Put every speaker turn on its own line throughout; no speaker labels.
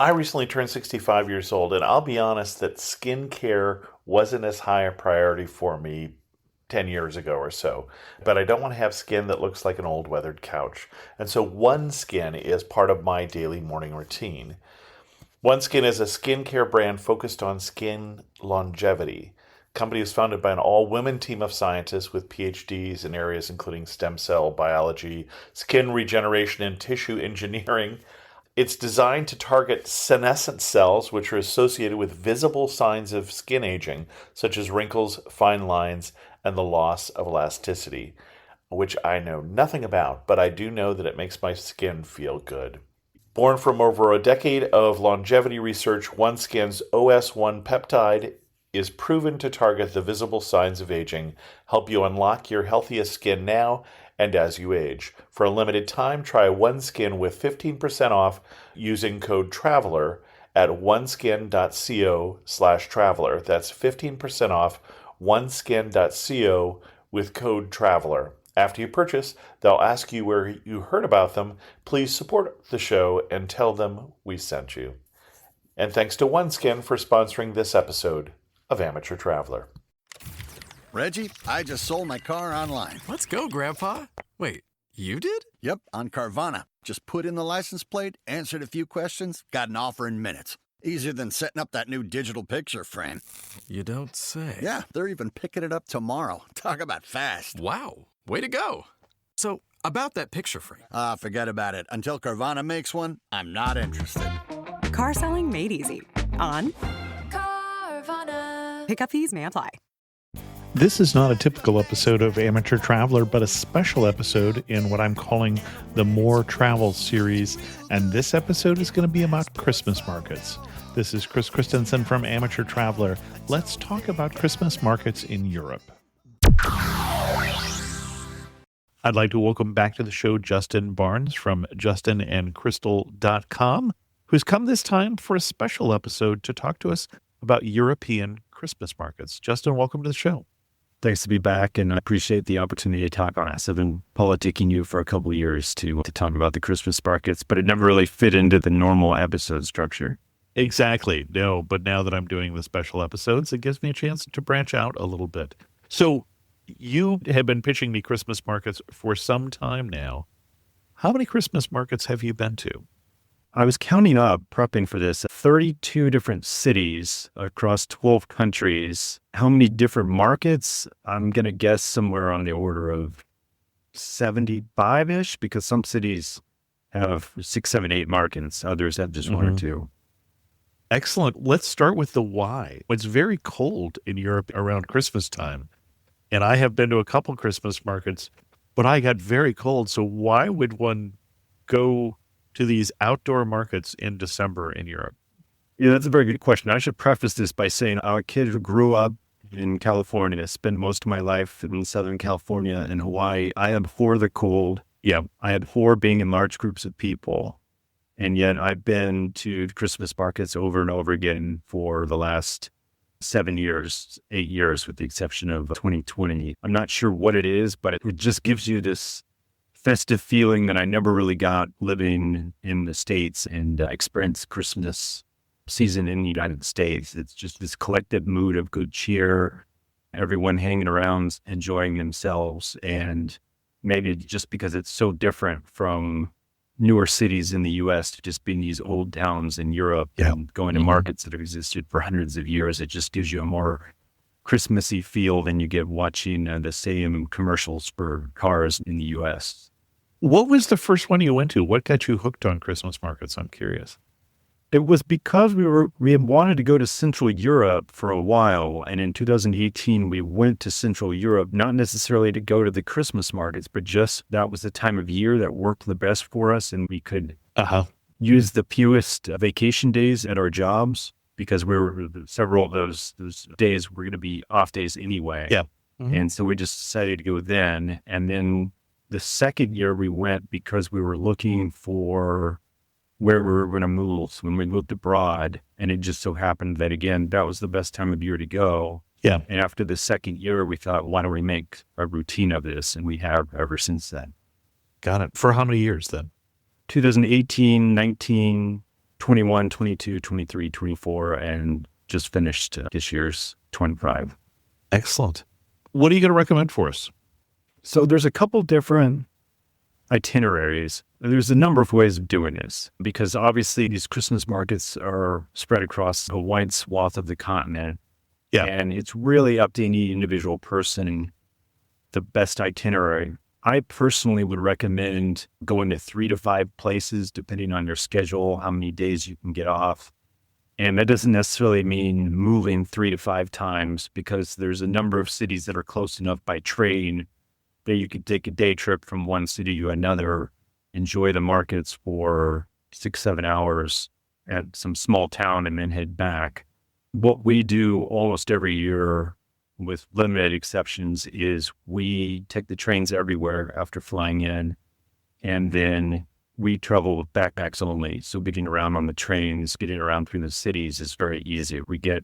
I recently turned 65 years old, and I'll be honest that skincare wasn't as high a priority for me 10 years ago or so. But I don't want to have skin that looks like an old weathered couch. And so OneSkin is part of my daily morning routine. OneSkin is a skincare brand focused on skin longevity. The company is founded by an all-women team of scientists with PhDs in areas including stem cell biology, skin regeneration, and tissue engineering. It's designed to target senescent cells, which are associated with visible signs of skin aging, such as wrinkles, fine lines, and the loss of elasticity, which I know nothing about, but I do know that it makes my skin feel good. Born from over a decade of longevity research, OneSkin's OS1 peptide is proven to target the visible signs of aging, help you unlock your healthiest skin now and as you age. For a limited time, try OneSkin with 15% off using code TRAVELER at oneskin.co/traveler. That's 15% off oneskin.co with code TRAVELER. After you purchase, they'll ask you where you heard about them. Please support the show and tell them we sent you. And thanks to OneSkin for sponsoring this episode of Amateur Traveler.
Reggie, I just sold my car online.
Let's go, Grandpa. Wait, you did?
Yep, on Carvana. Just put in the license plate, answered a few questions, got an offer in minutes. Easier than setting up that new digital picture frame.
You don't say.
Yeah, they're even picking it up tomorrow. Talk about fast.
Wow, way to go. So, about that picture frame.
Forget about it. Until Carvana makes one, I'm not interested.
Car selling made easy. On
Carvana.
pickup fees may apply.
This is not a typical episode of Amateur Traveler, but a special episode in what I'm calling the More Travel series. And this episode is going to be about Christmas markets. This is Chris Christensen from Amateur Traveler. Let's talk about Christmas markets in Europe. I'd like to welcome back to the show Justin Barnes from justinandcrystal.com, who's come this time for a special episode to talk to us about European Christmas markets. Justin, welcome to the show.
Thanks to be back, and I appreciate the opportunity to talk on this. I've been politicking you for a couple of years to talk about the Christmas markets, but it never really fit into the normal episode structure.
Exactly. No, but now that I'm doing the special episodes, it gives me a chance to branch out a little bit. So you have been pitching me Christmas markets for some time now. How many Christmas markets have you been to?
I was counting up, prepping for this, 32 different cities across 12 countries. How many different markets? I'm going to guess somewhere on the order of 75-ish, because some cities have 6, 7, 8 markets. Others have just one or two.
Excellent. Let's start with the why. It's very cold in Europe around Christmas time, and I have been to a couple Christmas markets, but I got very cold. So why would one go to these outdoor markets in December in Europe?
Yeah, that's a very good question. I should preface this by saying I'm a kid who grew up in California, spent most of my life in Southern California and Hawaii. I abhor the cold.
Yeah.
I abhor being in large groups of people. And yet I've been to Christmas markets over and over again for the last 7 years, 8 years, with the exception of 2020. I'm not sure what it is, but it just gives you this festive feeling that I never really got living in the States and experienced Christmas season in the United States. It's just this collective mood of good cheer, everyone hanging around, enjoying themselves. And maybe just because it's so different from newer cities in the U.S. to just being these old towns in Europe and going to markets that have existed for hundreds of years, it just gives you a more Christmassy feel than you get watching the same commercials for cars in the U.S.
What was the first one you went to? What got you hooked on Christmas markets? I'm curious.
It was because we had wanted to go to Central Europe for a while. And in 2018, we went to Central Europe, not necessarily to go to the Christmas markets, but just that was the time of year that worked the best for us. And we could use the fewest vacation days at our jobs, because several of those days were going to be off days anyway.
Yeah.
And so we just decided to go then. And then the second year we went because we were looking for where we were going to move when we moved abroad. And it just so happened that, again, that was the best time of year to go.
Yeah.
And after the second year, we thought, why don't we make a routine of this? And we have ever since then.
Got it. For how many years then?
2018, 19, 21, 22, 23, 24, and just finished this year's 25.
Excellent. What are you going to recommend for us?
So there's a couple different itineraries. There's a number of ways of doing this because obviously these Christmas markets are spread across a wide swath of the continent.
Yeah.
And it's really up to any individual person the best itinerary. I personally would recommend going to 3 to 5 places, depending on your schedule, how many days you can get off. And that doesn't necessarily mean moving 3 to 5 times because there's a number of cities that are close enough by train that you could take a day trip from one city to another, enjoy the markets for 6-7 hours at some small town and then head back. What we do almost every year, with limited exceptions, is we take the trains everywhere after flying in, and then we travel with backpacks only. So getting around on the trains, getting around through the cities is very easy. We get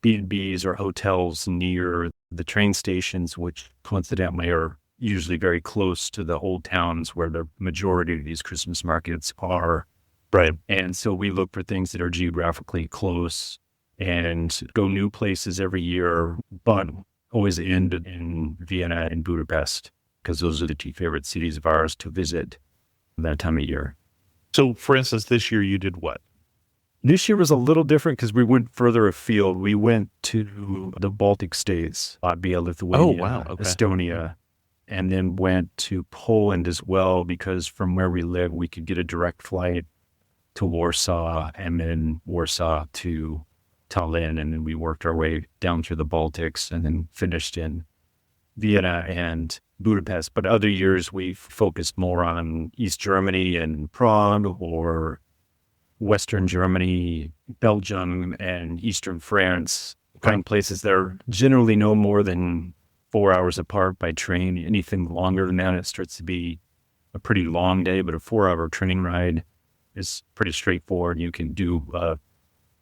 B&Bs or hotels near the train stations, which coincidentally are usually very close to the old towns where the majority of these Christmas markets are.
Right.
And so we look for things that are geographically close and go new places every year, but always end in Vienna and Budapest because those are the 2 favorite cities of ours to visit that time of year.
So, for instance, this year you did what?
This year was a little different because we went further afield. We went to the Baltic states, Latvia, Lithuania,
Oh, wow. Okay.
Estonia, and then went to Poland as well because from where we live, we could get a direct flight to Warsaw and then Warsaw to Tallinn. And then we worked our way down through the Baltics and then finished in Vienna and Budapest. But other years, we focused more on East Germany and Prague, or Western Germany, Belgium, and Eastern France. Kind places that are generally no more than 4 hours apart by train. Anything longer than that, it starts to be a pretty long day, but a 4-hour train ride is pretty straightforward. You can do a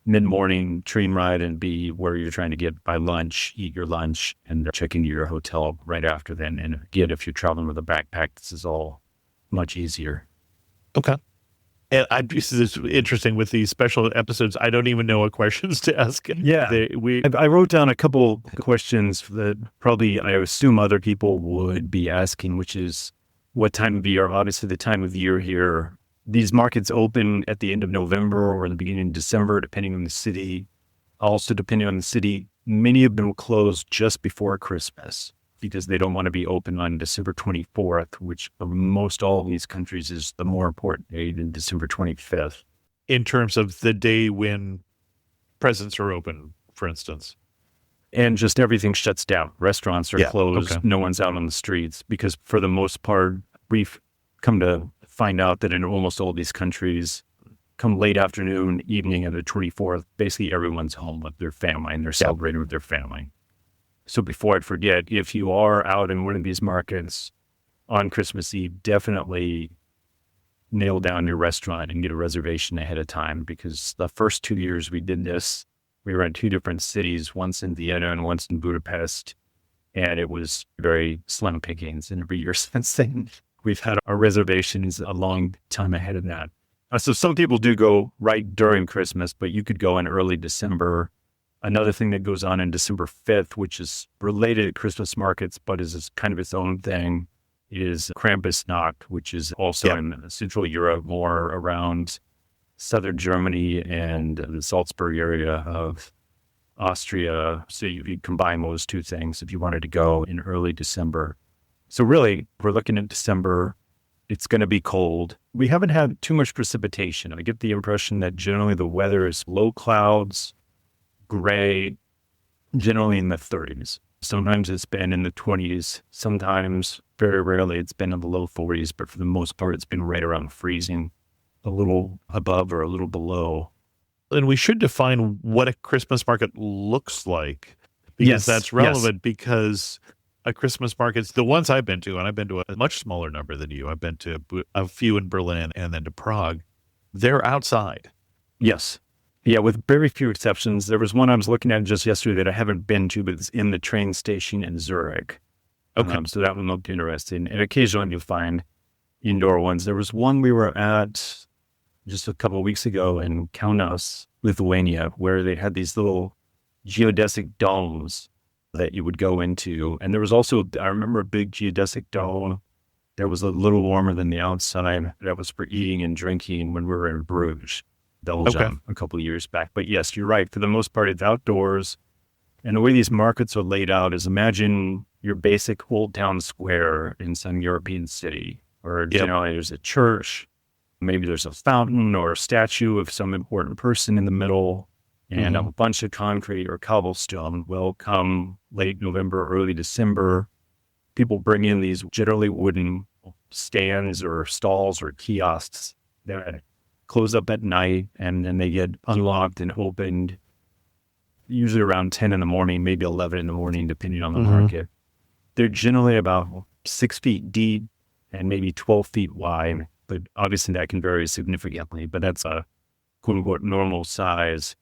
mid-morning train ride and be where you're trying to get by lunch, eat your lunch, and check into your hotel right after then. And again, if you're traveling with a backpack, this is all much easier.
Okay. And this is interesting with these special episodes. I don't even know what questions to ask.
Yeah. I wrote down a couple questions that probably I assume other people would be asking, which is what time of year. Obviously, the time of year here, these markets open at the end of November or the beginning of December, depending on the city. Also, depending on the city, many of them will close just before Christmas because they don't want to be open on December 24th, which for most all of these countries is the more important day than December 25th.
In terms of the day when presents are open, for instance.
And just everything shuts down. Restaurants are closed.
Okay.
No one's out on the streets because for the most part, we've come to find out that in almost all these countries, come late afternoon, evening of the 24th, basically everyone's home with their family and they're celebrating with their family. So before I forget, if you are out in one of these markets on Christmas Eve, definitely nail down your restaurant and get a reservation ahead of time because the first 2 years we did this, we were in 2 different cities, once in Vienna and once in Budapest, and it was very slim pickings. And every year since then, we've had our reservations a long time ahead of that. So some people do go right during Christmas, but you could go in early December. Another thing that goes on December 5th, which is related to Christmas markets, but is kind of its own thing, is Krampusnacht, which is also in Central Europe, more around southern Germany and the Salzburg area of Austria. So you combine those 2 things if you wanted to go in early December. So really, we're looking at December. It's going to be cold. We haven't had too much precipitation. I get the impression that generally the weather is low clouds, gray, generally in the 30s. Sometimes it's been in the 20s. Sometimes, very rarely, it's been in the low 40s. But for the most part, it's been right around freezing, a little above or a little below.
And we should define what a Christmas market looks like because that's relevant because a Christmas markets, the ones I've been to, and I've been to a much smaller number than you. I've been to a few in Berlin and then to Prague. They're outside.
Yes. Yeah, with very few exceptions. There was one I was looking at just yesterday that I haven't been to, but it's in the train station in Zurich.
Okay.
So that one looked interesting. And occasionally you'll find indoor ones. There was one we were at just a couple of weeks ago in Kaunas, Lithuania, where they had these little geodesic domes that you would go into. And there was also, I remember a big geodesic dome that was a little warmer than the outside. That was for eating and drinking when we were in Bruges, Belgium, a couple of years back. But yes, you're right. For the most part, it's outdoors. And the way these markets are laid out is, imagine your basic old town square in some European city, or generally there's a church, maybe there's a fountain or a statue of some important person in the middle, and a bunch of concrete or cobblestone. Will come late November, early December, people bring in these generally wooden stands or stalls or kiosks that close up at night, and then they get unlocked and opened usually around 10 in the morning, maybe 11 in the morning, depending on the market. They're generally about 6 feet deep and maybe 12 feet wide, but obviously that can vary significantly, but that's a quote unquote normal size.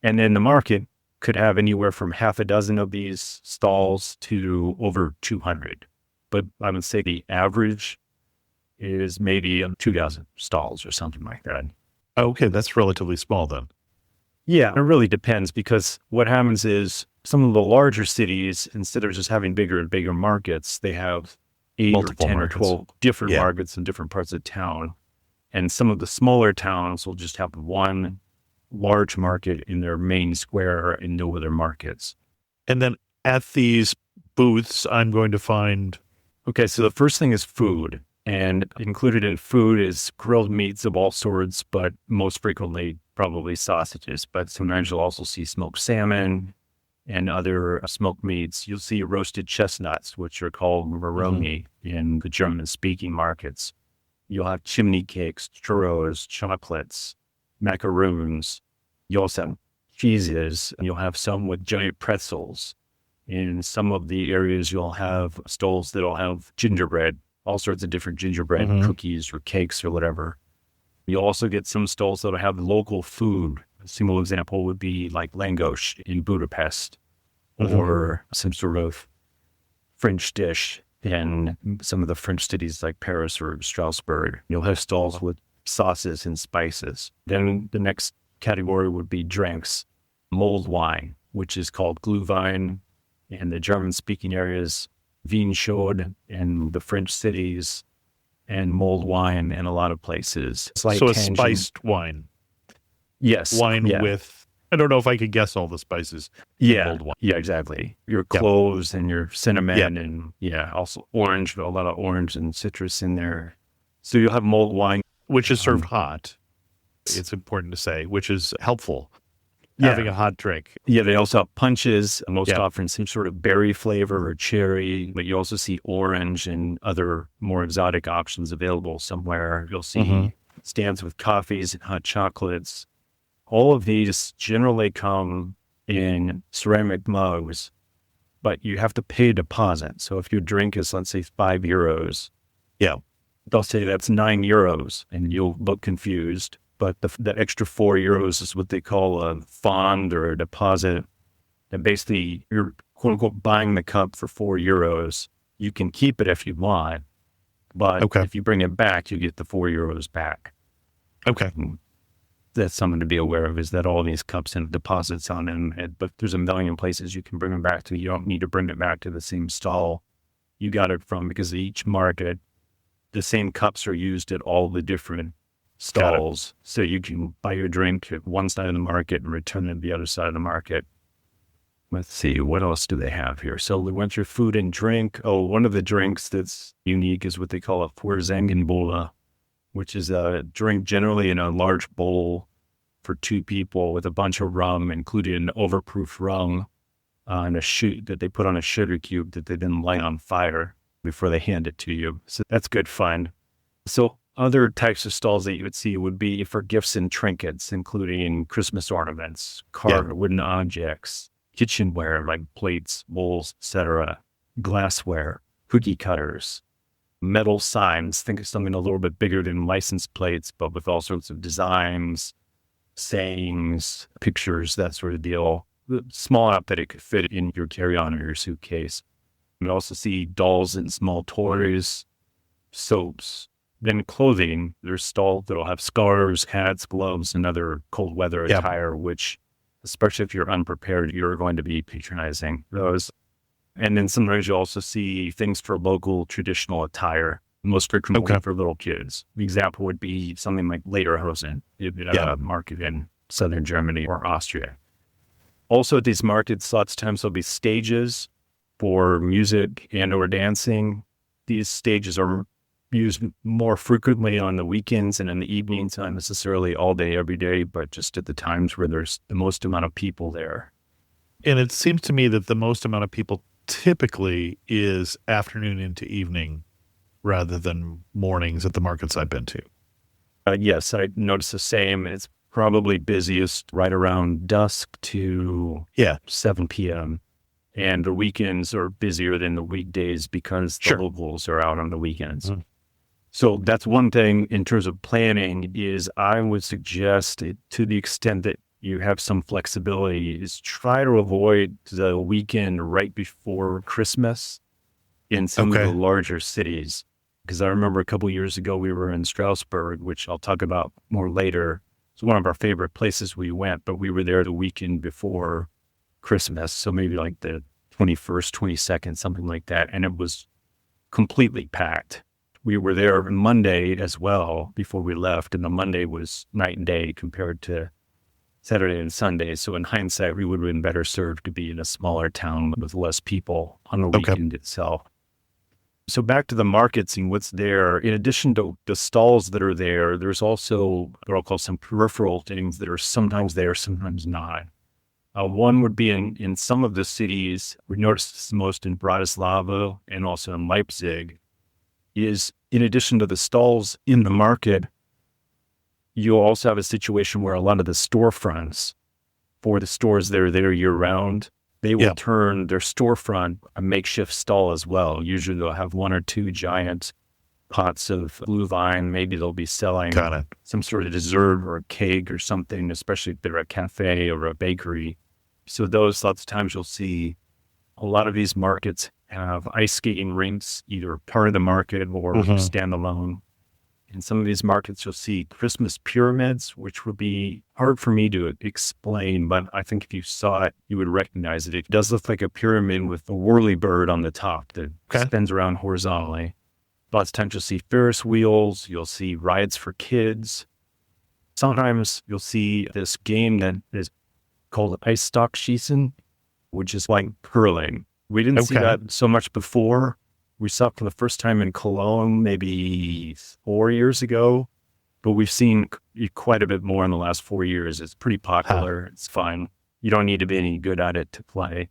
And then the market could have anywhere from half a dozen of these stalls to over 200. But I would say the average is maybe 24 stalls or something like that.
Okay, that's relatively small then.
Yeah, it really depends, because what happens is some of the larger cities, instead of just having bigger and bigger markets, they have 8
Multiple
or 10
markets.
or 12 different markets in different parts of town. And some of the smaller towns will just have one large market in their main square and no other markets.
And then at these booths, I'm going to find...
Okay, so the first thing is food. And included in food is grilled meats of all sorts, but most frequently probably sausages. But sometimes you'll also see smoked salmon and other smoked meats. You'll see roasted chestnuts, which are called maroni in the German-speaking markets. You'll have chimney cakes, churros, chocolates, macaroons. You also have cheeses. You'll have some with giant pretzels. In some of the areas, you'll have stalls that'll have gingerbread, all sorts of different gingerbread cookies or cakes or whatever. You'll also get some stalls that'll have local food. A single example would be like langosh in Budapest, or some sort of French dish in some of the French cities like Paris or Strasbourg. You'll have stalls with sauces and spices. Then the next category would be drinks, mulled wine, which is called Glühwein in the German-speaking areas, Weinschod in the French cities, and mulled wine in a lot of places.
So a spiced wine.
Yes.
Wine with, I don't know if I could guess all the spices. Mulled wine.
Yeah, exactly. Your cloves and your cinnamon and also orange, a lot of orange and citrus in there. So you'll have mulled wine.
Which is served hot. It's important to say, which is helpful. Having a hot drink.
Yeah, they also have punches, most often some sort of berry flavor or cherry, but you also see orange and other more exotic options available somewhere. You'll see stands with coffees and hot chocolates. All of these generally come in ceramic mugs, but you have to pay a deposit. So if your drink is, let's say, €5, they'll say that's €9, and you'll look confused. But the extra €4 is what they call a fond or a deposit. And basically, you're quote unquote buying the cup for €4. You can keep it if you want, but if you bring it back, you get the €4 back.
Okay.
That's something to be aware of, is that all these cups have deposits on them. But there's a million places you can bring them back to. You don't need to bring it back to the same stall you got it from, because each market, the same cups are used at all the different stalls. So you can buy your drink at one side of the market and return it to the other side of the market. Let's see, what else do they have here? So we went through food and drink. Oh, one of the drinks that's unique is what they call a Feuerzangenbowle, which is a drink generally in a large bowl for 2 people with a bunch of rum, including an overproof rum and a shoot that they put on a sugar cube that they then light on fire before they hand it to you. So that's good fun. So other types of stalls that you would see would be for gifts and trinkets, including Christmas ornaments, carved wooden objects, kitchenware like plates, bowls, etc., glassware, cookie cutters, metal signs. Think of something a little bit bigger than license plates, but with all sorts of designs, sayings, pictures, that sort of deal. Small enough that it could fit in your carry-on or your suitcase. You also see dolls and small toys, soaps, Then clothing, there's stalls that'll have scarves, hats, gloves, and other cold weather
Yep.
attire, which, especially if you're unprepared, you're going to be patronizing those. And then sometimes you also see things for local traditional attire, most frequently
Okay.
for little kids. The example would be something like Lederhosen,
Yeah.
a market in southern Germany or Austria. Also at these markets, lots of times there'll be stages for music and or dancing. These stages are used more frequently on the weekends and in the evenings, not necessarily all day, every day, but just at the times where there's the most amount of people there.
And it seems to me that the most amount of people typically is afternoon into evening rather than mornings at the markets I've been to.
Yes, I noticed the same. It's probably busiest right around dusk to
Yeah.
7 p.m. And the weekends are busier than the weekdays because the
Sure.
locals are out on the weekends.
Mhm.
So that's one thing in terms of planning is I would suggest it, to the extent that you have some flexibility, is try to avoid the weekend right before Christmas in some of
Okay.
the larger cities. Because I remember a couple of years ago, we were in Strasbourg, which I'll talk about more later. It's one of our favorite places we went, but we were there the weekend before Christmas. So maybe like the 21st, 22nd, something like that. And it was completely packed. We were there Monday as well before we left. And the Monday was night and day compared to Saturday and Sunday. So in hindsight, we would have been better served to be in a smaller town with less people on the
Okay.
weekend itself. So back to the markets and what's there. In addition to the stalls that are there, there's also what I'll call some peripheral things that are sometimes there, sometimes not. One would be in some of the cities, we noticed this most in Bratislava and also in Leipzig, is in addition to the stalls in the market, you'll also have a situation where a lot of the storefronts for the stores that are there year round, they will
Yeah.
turn their storefront a makeshift stall as well. Usually they'll have one or two giant pots of blue vine. Maybe they'll be selling
Got it.
some sort of dessert or a cake or something, especially if they're a cafe or a bakery. So those lots of times you'll see a lot of these markets have ice skating rinks, either part of the market or
Mhm.
standalone. In some of these markets, you'll see Christmas pyramids, which would be hard for me to explain, but I think if you saw it, you would recognize it. It does look like a pyramid with a whirly bird on the top that
Okay.
spins around horizontally. Lots of times you'll see Ferris wheels, you'll see rides for kids. Sometimes you'll see this game that is called Ice Stock Schießen, which is like curling. We didn't see
Okay.
that so much before. We saw it for the first time in Cologne maybe 4 years ago, but we've seen quite a bit more in the last 4 years. It's pretty popular. It's fun. You don't need to be any good at it to play.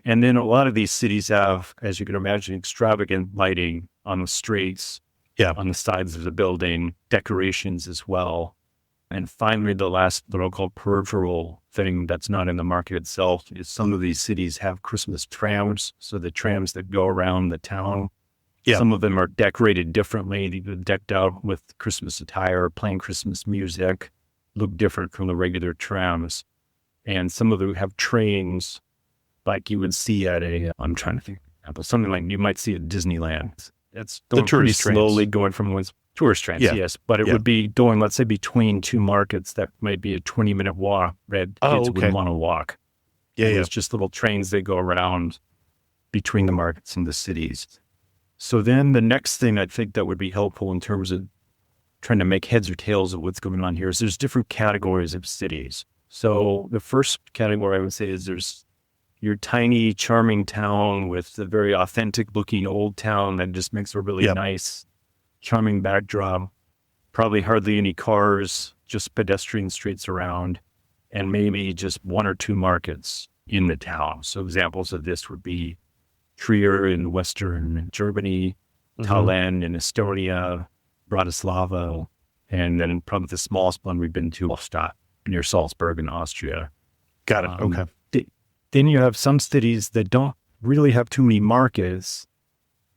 And then a lot of these cities have, as you can imagine, extravagant lighting on the streets,
Yeah.
on the sides of the building, decorations as well. And finally, the last, what I'll call peripheral thing that's not in the market itself is some of these cities have Christmas trams. So the trams that go around the town,
Yeah.
some of them are decorated differently. They're decked out with Christmas attire, playing Christmas music, look different from the regular trams. And some of them have trains like you would see at I'm trying to think, but something like you might see at Disneyland. That's
The
going pretty
tourist trains.
slowly going from one tourist trains,
Yeah.
yes. But it
Yeah.
would be going, let's say, between two markets that might be a 20-minute walk that kids
okay.
wouldn't want to walk.
Yeah. Yeah.
It's just little trains that go around between the markets and the cities. So then the next thing I think that would be helpful in terms of trying to make heads or tails of what's going on here is there's different categories of cities. So the first category I would say is there's your tiny, charming town with a very authentic looking old town that just makes a really
Yep.
nice, charming backdrop. Probably hardly any cars, just pedestrian streets around, and maybe just one or two markets in the town. So examples of this would be Trier in Western Germany, Tallinn in Estonia, Bratislava, and then probably the smallest one we've been to, Ostend, near Salzburg in Austria.
Got it. Okay.
Then you have some cities that don't really have too many markets,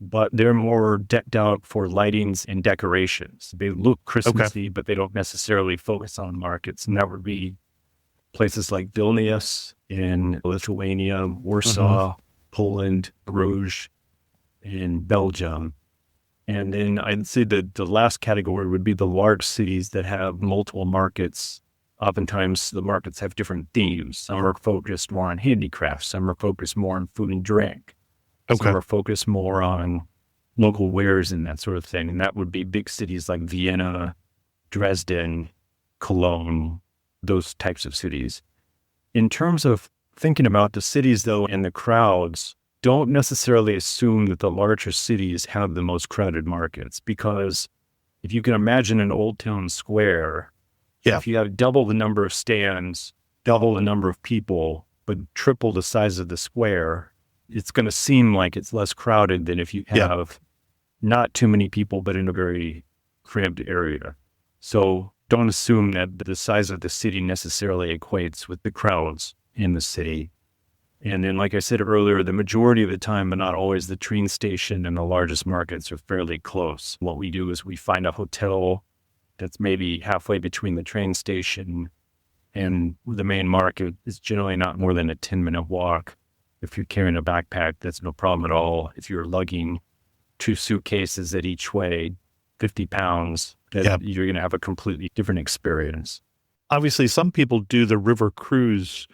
but they're more decked out for lightings and decorations. They look Christmassy, but they don't necessarily focus on markets. And that would be places like Vilnius in Lithuania, Warsaw, Poland, Bruges in Belgium. And then I'd say that the last category would be the large cities that have multiple markets. Oftentimes, the markets have different themes. Some are focused more on handicrafts. Some are focused more on food and drink.
Okay.
Some are focused more on local wares and that sort of thing. And that would be big cities like Vienna, Dresden, Cologne, those types of cities. In terms of thinking about the cities, though, and the crowds, don't necessarily assume that the larger cities have the most crowded markets, because if you can imagine an old town square, if you have double the number of stands, double the number of people, but triple the size of the square, it's going to seem like it's less crowded than if you have not too many people, but in a very cramped area. So don't assume that the size of the city necessarily equates with the crowds in the city. And then, like I said earlier, the majority of the time, but not always, the train station and the largest markets are fairly close. What we do is we find a hotel that's maybe halfway between the train station and the main market. Is generally not more than a 10-minute walk. If you're carrying a backpack, that's no problem at all. If you're lugging 2 suitcases that each weigh 50 pounds, you're going to have a completely different experience.
Obviously, some people do the river cruise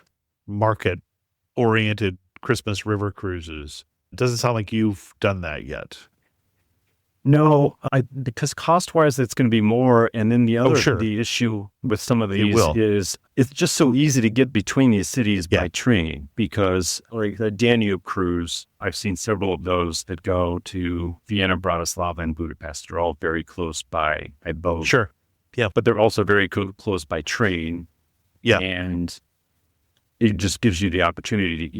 market-oriented Christmas river cruises. It doesn't sound like you've done that yet.
No, because cost-wise, it's going to be more. And then the issue with some of these is it's just so easy to get between these cities by train, because like the Danube cruise, I've seen several of those that go to Vienna, Bratislava, and Budapest. They're all very close by boat.
Sure. Yeah.
But they're also very close by train.
Yeah.
And it just gives you the opportunity to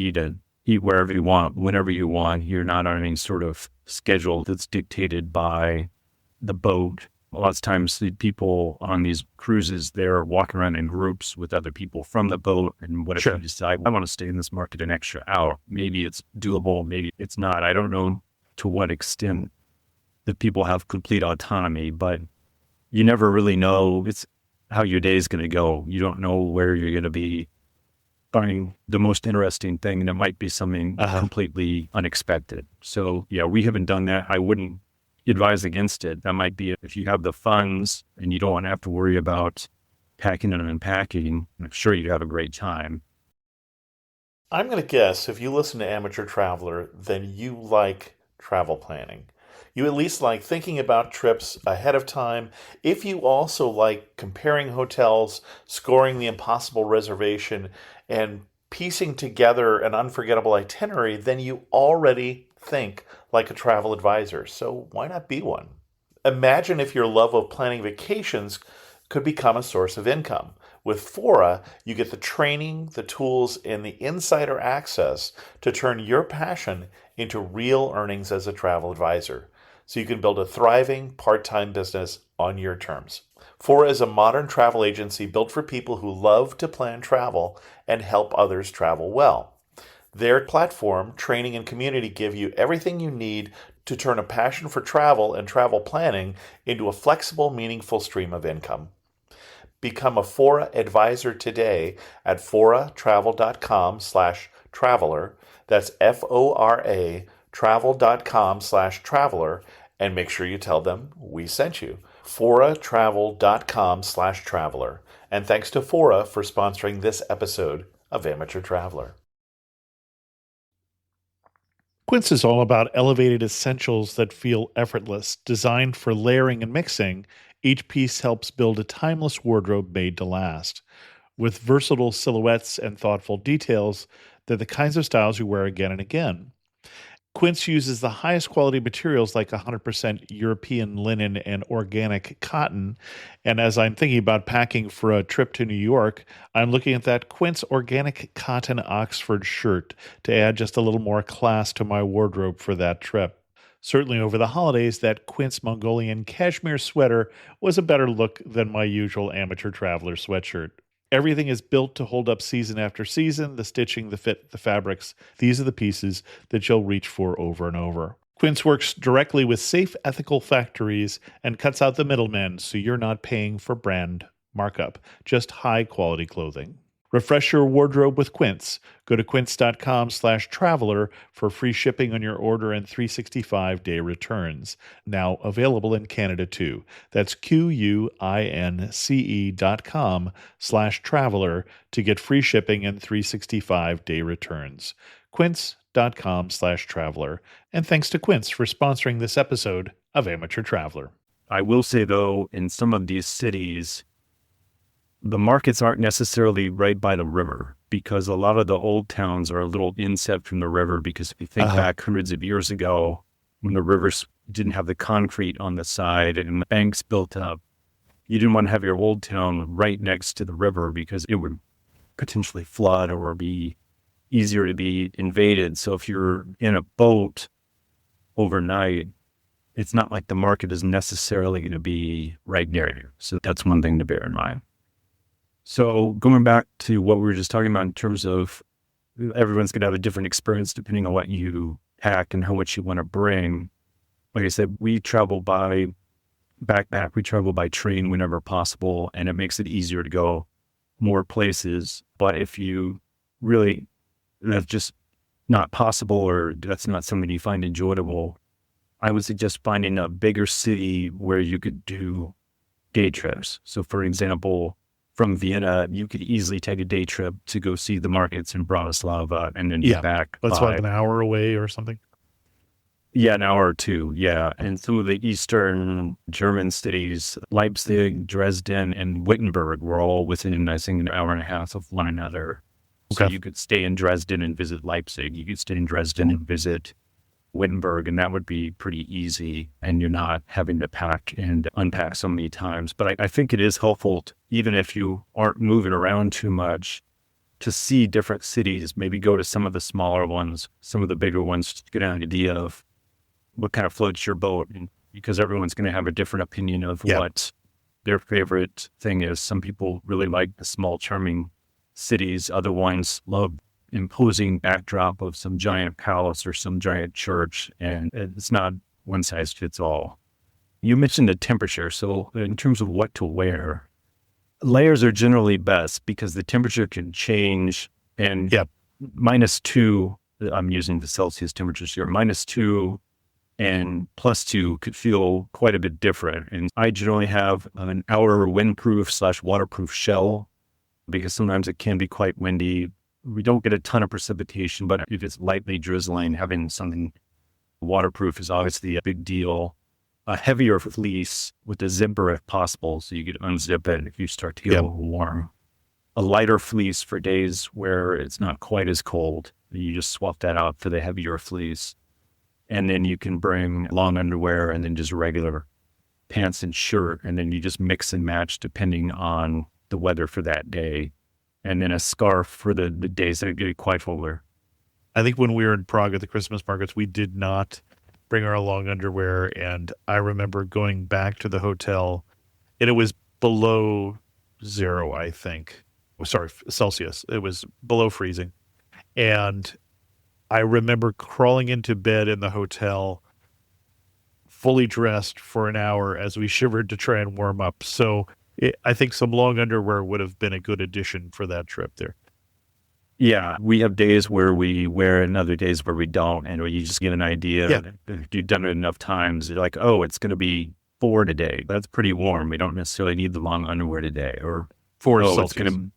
eat wherever you want, whenever you want. You're not on any sort of schedule that's dictated by the boat. A lot of times the people on these cruises, they're walking around in groups with other people from the boat. And what if you decide, I want to stay in this market an extra hour? Maybe it's doable, maybe it's not. I don't know to what extent that people have complete autonomy, but you never really know how your day is going to go. You don't know where you're going to be finding the most interesting thing, and it might be something completely unexpected. So yeah, we haven't done that. I wouldn't advise against it. That might be if you have the funds and you don't want to have to worry about packing and unpacking. I'm sure you'd have a great time.
I'm going to guess if you listen to Amateur Traveler, then you like travel planning. You at least like thinking about trips ahead of time. If you also like comparing hotels, scoring the impossible reservation, and piecing together an unforgettable itinerary, then you already think like a travel advisor. So why not be one? Imagine if your love of planning vacations could become a source of income. With Fora, you get the training, the tools, and the insider access to turn your passion into real earnings as a travel advisor, so you can build a thriving part-time business on your terms. Fora is a modern travel agency built for people who love to plan travel and help others travel well. Their platform, training, and community give you everything you need to turn a passion for travel and travel planning into a flexible, meaningful stream of income. Become a Fora advisor today at foratravel.com/traveler. That's FORA travel.com/traveler, and make sure you tell them we sent you. foratravel.com/traveler. And thanks to Fora for sponsoring this episode of Amateur Traveler.
Quince is all about elevated essentials that feel effortless. Designed for layering and mixing, each piece helps build a timeless wardrobe made to last. With versatile silhouettes and thoughtful details, they're the kinds of styles you wear again and again. Quince uses the highest quality materials like 100% European linen and organic cotton. And as I'm thinking about packing for a trip to New York, I'm looking at that Quince organic cotton Oxford shirt to add just a little more class to my wardrobe for that trip. Certainly over the holidays, that Quince Mongolian cashmere sweater was a better look than my usual Amateur Traveler sweatshirt. Everything is built to hold up season after season. The stitching, the fit, the fabrics, these are the pieces that you'll reach for over and over. Quince works directly with safe, ethical factories and cuts out the middlemen, so you're not paying for brand markup, just high-quality clothing. Refresh your wardrobe with Quince. Go to quince.com/traveler for free shipping on your order and 365-day returns. Now available in Canada too. That's QUINCE.com/traveler to get free shipping and 365-day returns. Quince.com/traveler. And thanks to Quince for sponsoring this episode of Amateur Traveler.
I will say, though, in some of these cities, the markets aren't necessarily right by the river, because a lot of the old towns are a little inset from the river. Because if you think back hundreds of years ago, when the rivers didn't have the concrete on the side and the banks built up, you didn't want to have your old town right next to the river because it would potentially flood or be easier to be invaded. So if you're in a boat overnight, it's not like the market is necessarily going to be right near you. So that's one thing to bear in mind. So going back to what we were just talking about in terms of everyone's going to have a different experience depending on what you pack and how much you want to bring. Like I said, we travel by backpack, we travel by train whenever possible, and it makes it easier to go more places. But if you really, that's just not possible, or that's not something you find enjoyable, I would suggest finding a bigger city where you could do day trips. So for example, from Vienna, you could easily take a day trip to go see the markets in Bratislava and then get back.
That's
by,
what, an hour away or something?
Yeah, an hour or two. Yeah. And some of the Eastern German cities, Leipzig, Dresden, and Wittenberg were all within, I think, an hour and a half of one another. So you could stay in Dresden and visit Leipzig. You could stay in Dresden and visit Wittenberg, and that would be pretty easy, and you're not having to pack and unpack so many times. But I think it is helpful, even if you aren't moving around too much, to see different cities, maybe go to some of the smaller ones, some of the bigger ones, to get an idea of what kind of floats your boat, and because everyone's going to have a different opinion of what their favorite thing is. Some people really like the small, charming cities. Other ones love imposing backdrop of some giant palace or some giant church, and it's not one size fits all. You mentioned the temperature. So in terms of what to wear, layers are generally best because the temperature can change, and -2, I'm using the Celsius temperatures here, -2 and +2 could feel quite a bit different. And I generally have an outer windproof / waterproof shell because sometimes it can be quite windy. We don't get a ton of precipitation, but if it's lightly drizzling, having something waterproof is obviously a big deal. A heavier fleece with a zipper if possible, so you could unzip it if you start to get a little warm. A lighter fleece for days where it's not quite as cold. You just swap that out for the heavier fleece. And then you can bring long underwear and then just regular pants and shirt, and then you just mix and match depending on the weather for that day. And then a scarf for the days that get quite colder.
I think when we were in Prague at the Christmas markets, we did not bring our long underwear. And I remember going back to the hotel, and it was below 0, I think. Sorry, Celsius. It was below freezing. And I remember crawling into bed in the hotel, fully dressed for an hour as we shivered to try and warm up. So I think some long underwear would have been a good addition for that trip there.
Yeah, we have days where we wear and other days where we don't, and you just get an idea.
Yeah.
If you've done it enough times, you're like, oh, it's going to be 4 today. That's pretty warm. We don't necessarily need the long underwear today. Or
4
Celsius.
Celsius.
It's going to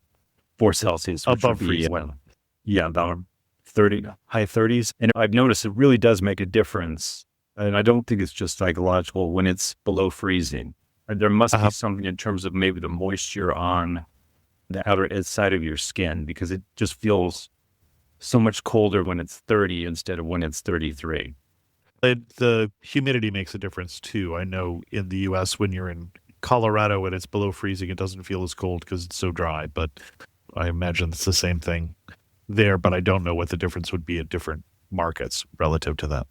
4 Celsius. Which
Above
would be,
freezing.
About 30, high 30s. And I've noticed it really does make a difference. And I don't think it's just psychological when it's below freezing. There must be something in terms of maybe the moisture on the outer side of your skin, because it just feels so much colder when it's 30 instead of when it's 33.
The humidity makes a difference too. I know in the U.S. when you're in Colorado and it's below freezing, it doesn't feel as cold because it's so dry. But I imagine it's the same thing there. But I don't know what the difference would be at different markets relative to that.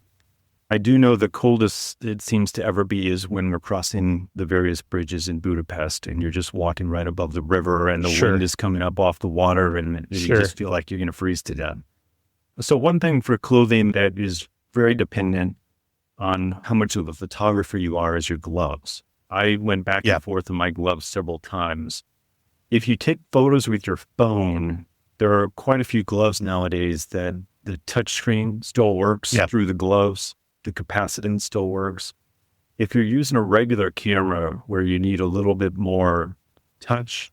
I do know the coldest it seems to ever be is when we're crossing the various bridges in Budapest and you're just walking right above the river and the wind is coming up off the water and you just feel like you're going to freeze to death. So one thing for clothing that is very dependent on how much of a photographer you are is your gloves. I went back and forth with my gloves several times. If you take photos with your phone, there are quite a few gloves nowadays that the touchscreen still works through the gloves. The capacitance still works. If you're using a regular camera where you need a little bit more touch,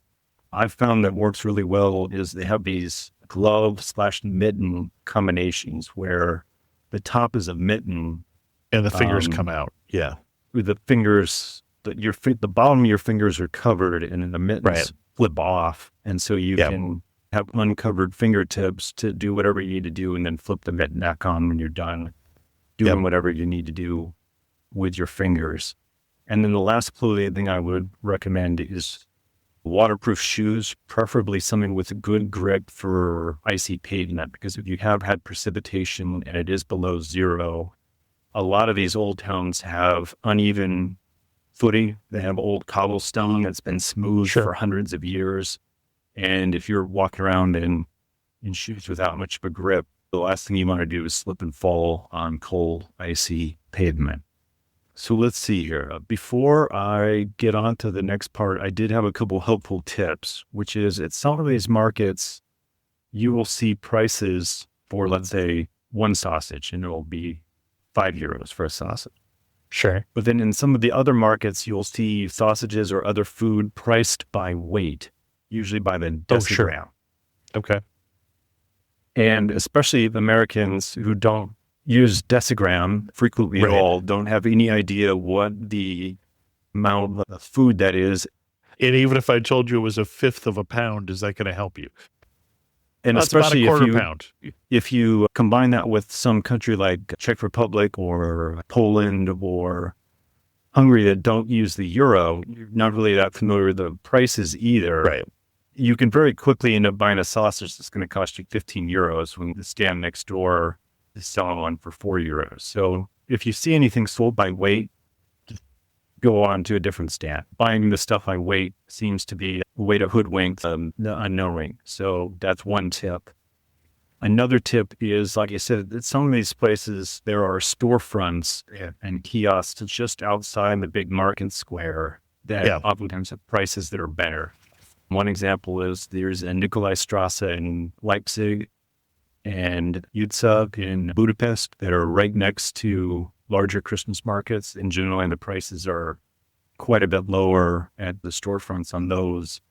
I've found that works really well is they have these glove/mitten combinations where the top is a mitten
And the fingers come out. Yeah.
with the fingers, the bottom of your fingers are covered and then the mittens flip off. And so you can have uncovered fingertips to do whatever you need to do and then flip the mitten back on when you're done doing whatever you need to do with your fingers. And then the last clothing thing I would recommend is waterproof shoes, preferably something with a good grip for icy pavement, because if you have had precipitation and it is below zero, a lot of these old towns have uneven footing. They have old cobblestone that's been smooth for hundreds of years. And if you're walking around in shoes without much of a grip, the last thing you want to do is slip and fall on cold, icy pavement. So let's see here. Before I get on to the next part, I did have a couple helpful tips, which is at some of these markets, you will see prices for, let's say, one sausage, and it will be €5 for a sausage.
Sure.
But then in some of the other markets, you'll see sausages or other food priced by weight, usually by the decigram.
Okay.
And especially the Americans who don't use decigram frequently at all, don't have any idea what the amount of food that is.
And even if I told you it was a fifth of a pound, is that going to help you?
And
That's
especially
about a quarter pound.
if you combine that with some country like Czech Republic or Poland or Hungary that don't use the euro, you're not really that familiar with the prices either.
Right.
You can very quickly end up buying a sausage that's going to cost you €15 when the stand next door is selling one for €4. So if you see anything sold by weight, just go on to a different stand. Buying the stuff by weight seems to be a way to hoodwink the unknowing. So that's one tip. Another tip is, like I said, at some of these places, there are storefronts and kiosks just outside the big market square that oftentimes have prices that are better. One example is there's a Nikolaistrasse in Leipzig and Utsa in Budapest that are right next to larger Christmas markets. And generally, the prices are quite a bit lower at the storefronts on those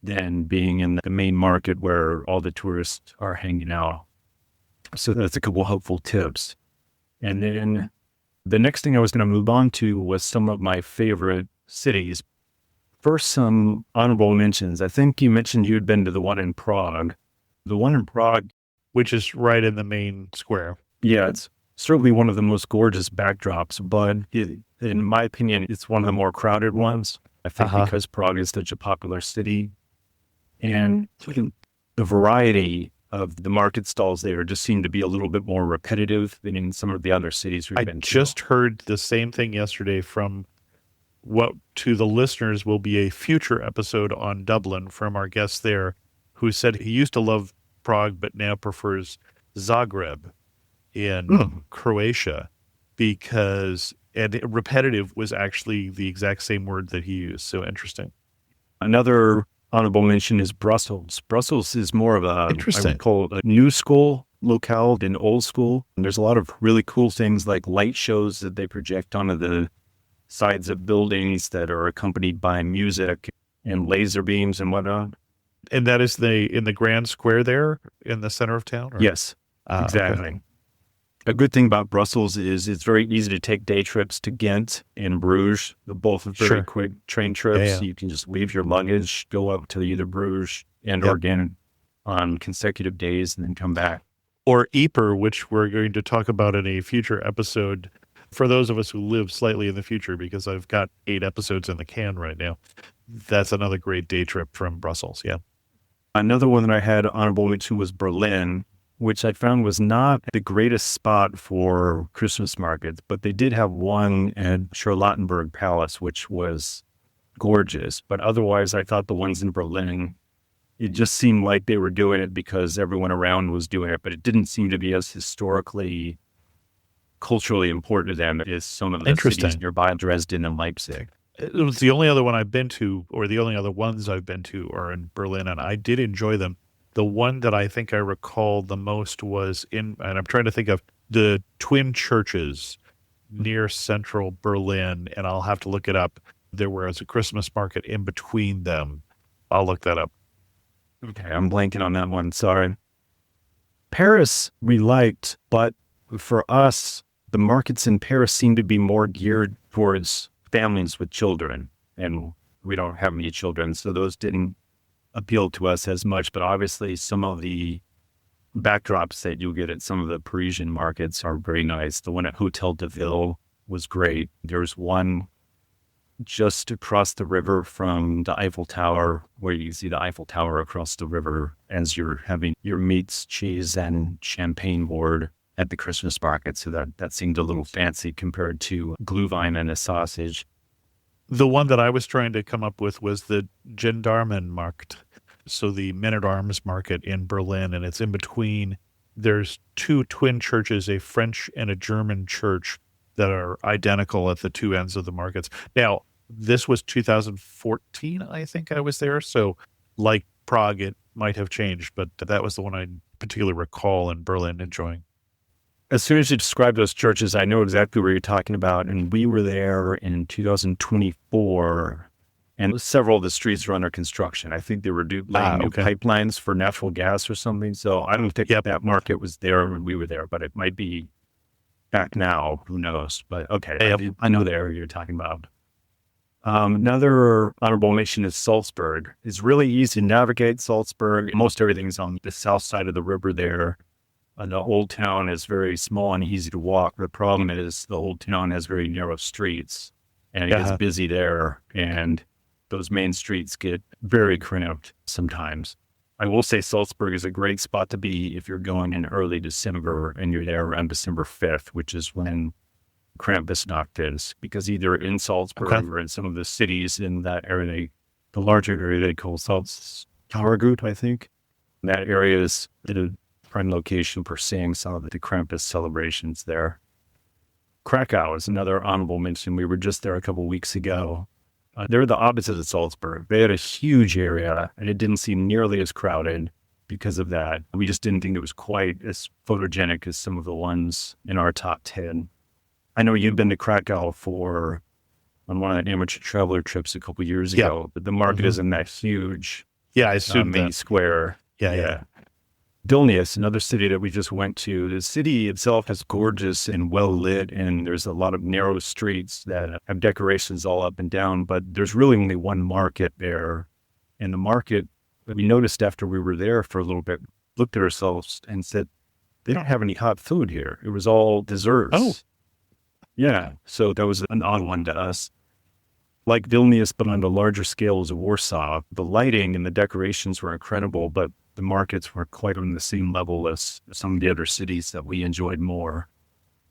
than being in the main market where all the tourists are hanging out. So that's a couple helpful tips. And then the next thing I was going to move on to was some of my favorite cities. First, some honorable mentions. I think you mentioned you'd been to the one in Prague. The one in Prague,
which is right in the main square.
yeah, it's certainly one of the most gorgeous backdrops, but in my opinion, it's one of the more crowded ones. I think because Prague is such a popular city. And the variety of the market stalls there just seem to be a little bit more repetitive than in some of the other cities we've been to.
I just heard the same thing yesterday from what to the listeners will be a future episode on Dublin from our guest there, who said he used to love Prague, but now prefers Zagreb in Croatia because, and repetitive was actually the exact same word that he used. So interesting.
Another honorable mention is Brussels. Brussels is more of I would call it a new school locale than old school. And there's a lot of really cool things like light shows that they project onto the sides of buildings that are accompanied by music and laser beams and whatnot.
And that is in the grand square there in the center of town? Or?
Yes, exactly. Okay. A good thing about Brussels is it's very easy to take day trips to Ghent and Bruges. They're both very quick train trips. You can just leave your luggage, go up to either Bruges or Ghent on consecutive days and then come back.
Or Ypres, which we're going to talk about in a future episode for those of us who live slightly in the future, because I've got 8 episodes in the can right now. That's another great day trip from Brussels. Yeah.
Another one that I had honorable mention was Berlin, which I found was not the greatest spot for Christmas markets, but they did have one at Charlottenburg Palace, which was gorgeous. But otherwise, I thought the ones in Berlin, it just seemed like they were doing it because everyone around was doing it, but it didn't seem to be as culturally important to them as some of the cities nearby, Dresden and Leipzig.
It was the only other one I've been to, or the only other ones I've been to are in Berlin, and I did enjoy them. The one that I think I recall the most was in, and I'm trying to think of the twin churches near central Berlin, and I'll have to look it up. There was a Christmas market in between them. I'll look that up.
Okay, I'm blanking on that one. Sorry. Paris we liked, but for us, the markets in Paris seem to be more geared towards families with children, and we don't have any children, so those didn't appeal to us as much. But obviously, some of the backdrops that you'll get at some of the Parisian markets are very nice. The one at Hotel de Ville was great. There's one just across the river from the Eiffel Tower, where you see the Eiffel Tower across the river as you're having your meats, cheese, and champagne board at the Christmas market. So that seemed a little fancy compared to Glühwein and a sausage.
The one that I was trying to come up with was the Gendarmenmarkt, so the Men-at-Arms market in Berlin, and it's in between. There's two twin churches, a French and a German church, that are identical at the two ends of the markets. Now, this was 2014, I think I was there, so like Prague, it might have changed, but that was the one I particularly recall in Berlin enjoying.
As soon as you describe those churches, I know exactly what you're talking about. And we were there in 2024, and several of the streets were under construction. I think they were laying new pipelines for natural gas or something. So I don't think that market was there when we were there, but it might be back now. Who knows? But okay, I know the area you're talking about. Another honorable mention is Salzburg. It's really easy to navigate Salzburg. Most everything's on the south side of the river there. The old town is very small and easy to walk. The problem is the old town has very narrow streets, and it gets busy there, and those main streets get very cramped sometimes. I will say Salzburg is a great spot to be if you're going in early December and you're there around December 5th, which is when Krampusnacht is, because either in Salzburg or in some of the cities in that area, the larger area they call Salzkammergut, I think. That area is a prime location for seeing some of the Krampus celebrations there. Krakow is another honorable mention. We were just there a couple weeks ago. They're the opposite of Salzburg. They had a huge area, and it didn't seem nearly as crowded because of that. We just didn't think it was quite as photogenic as some of the ones in our top 10. I know you've been to Krakow on one of the amateur traveler trips a couple years ago, but the market isn't that huge.
Yeah, I assume
main square. Yeah. Vilnius, another city that we just went to. The city itself is gorgeous and well lit, and there's a lot of narrow streets that have decorations all up and down, but there's really only one market there. And the market, we noticed after we were there for a little bit, looked at ourselves and said, they don't have any hot food here. It was all desserts. Oh. Yeah, so that was an odd one to us. Like Vilnius, but on a larger scale as Warsaw, the lighting and the decorations were incredible, but the markets were quite on the same level as some of the other cities that we enjoyed more.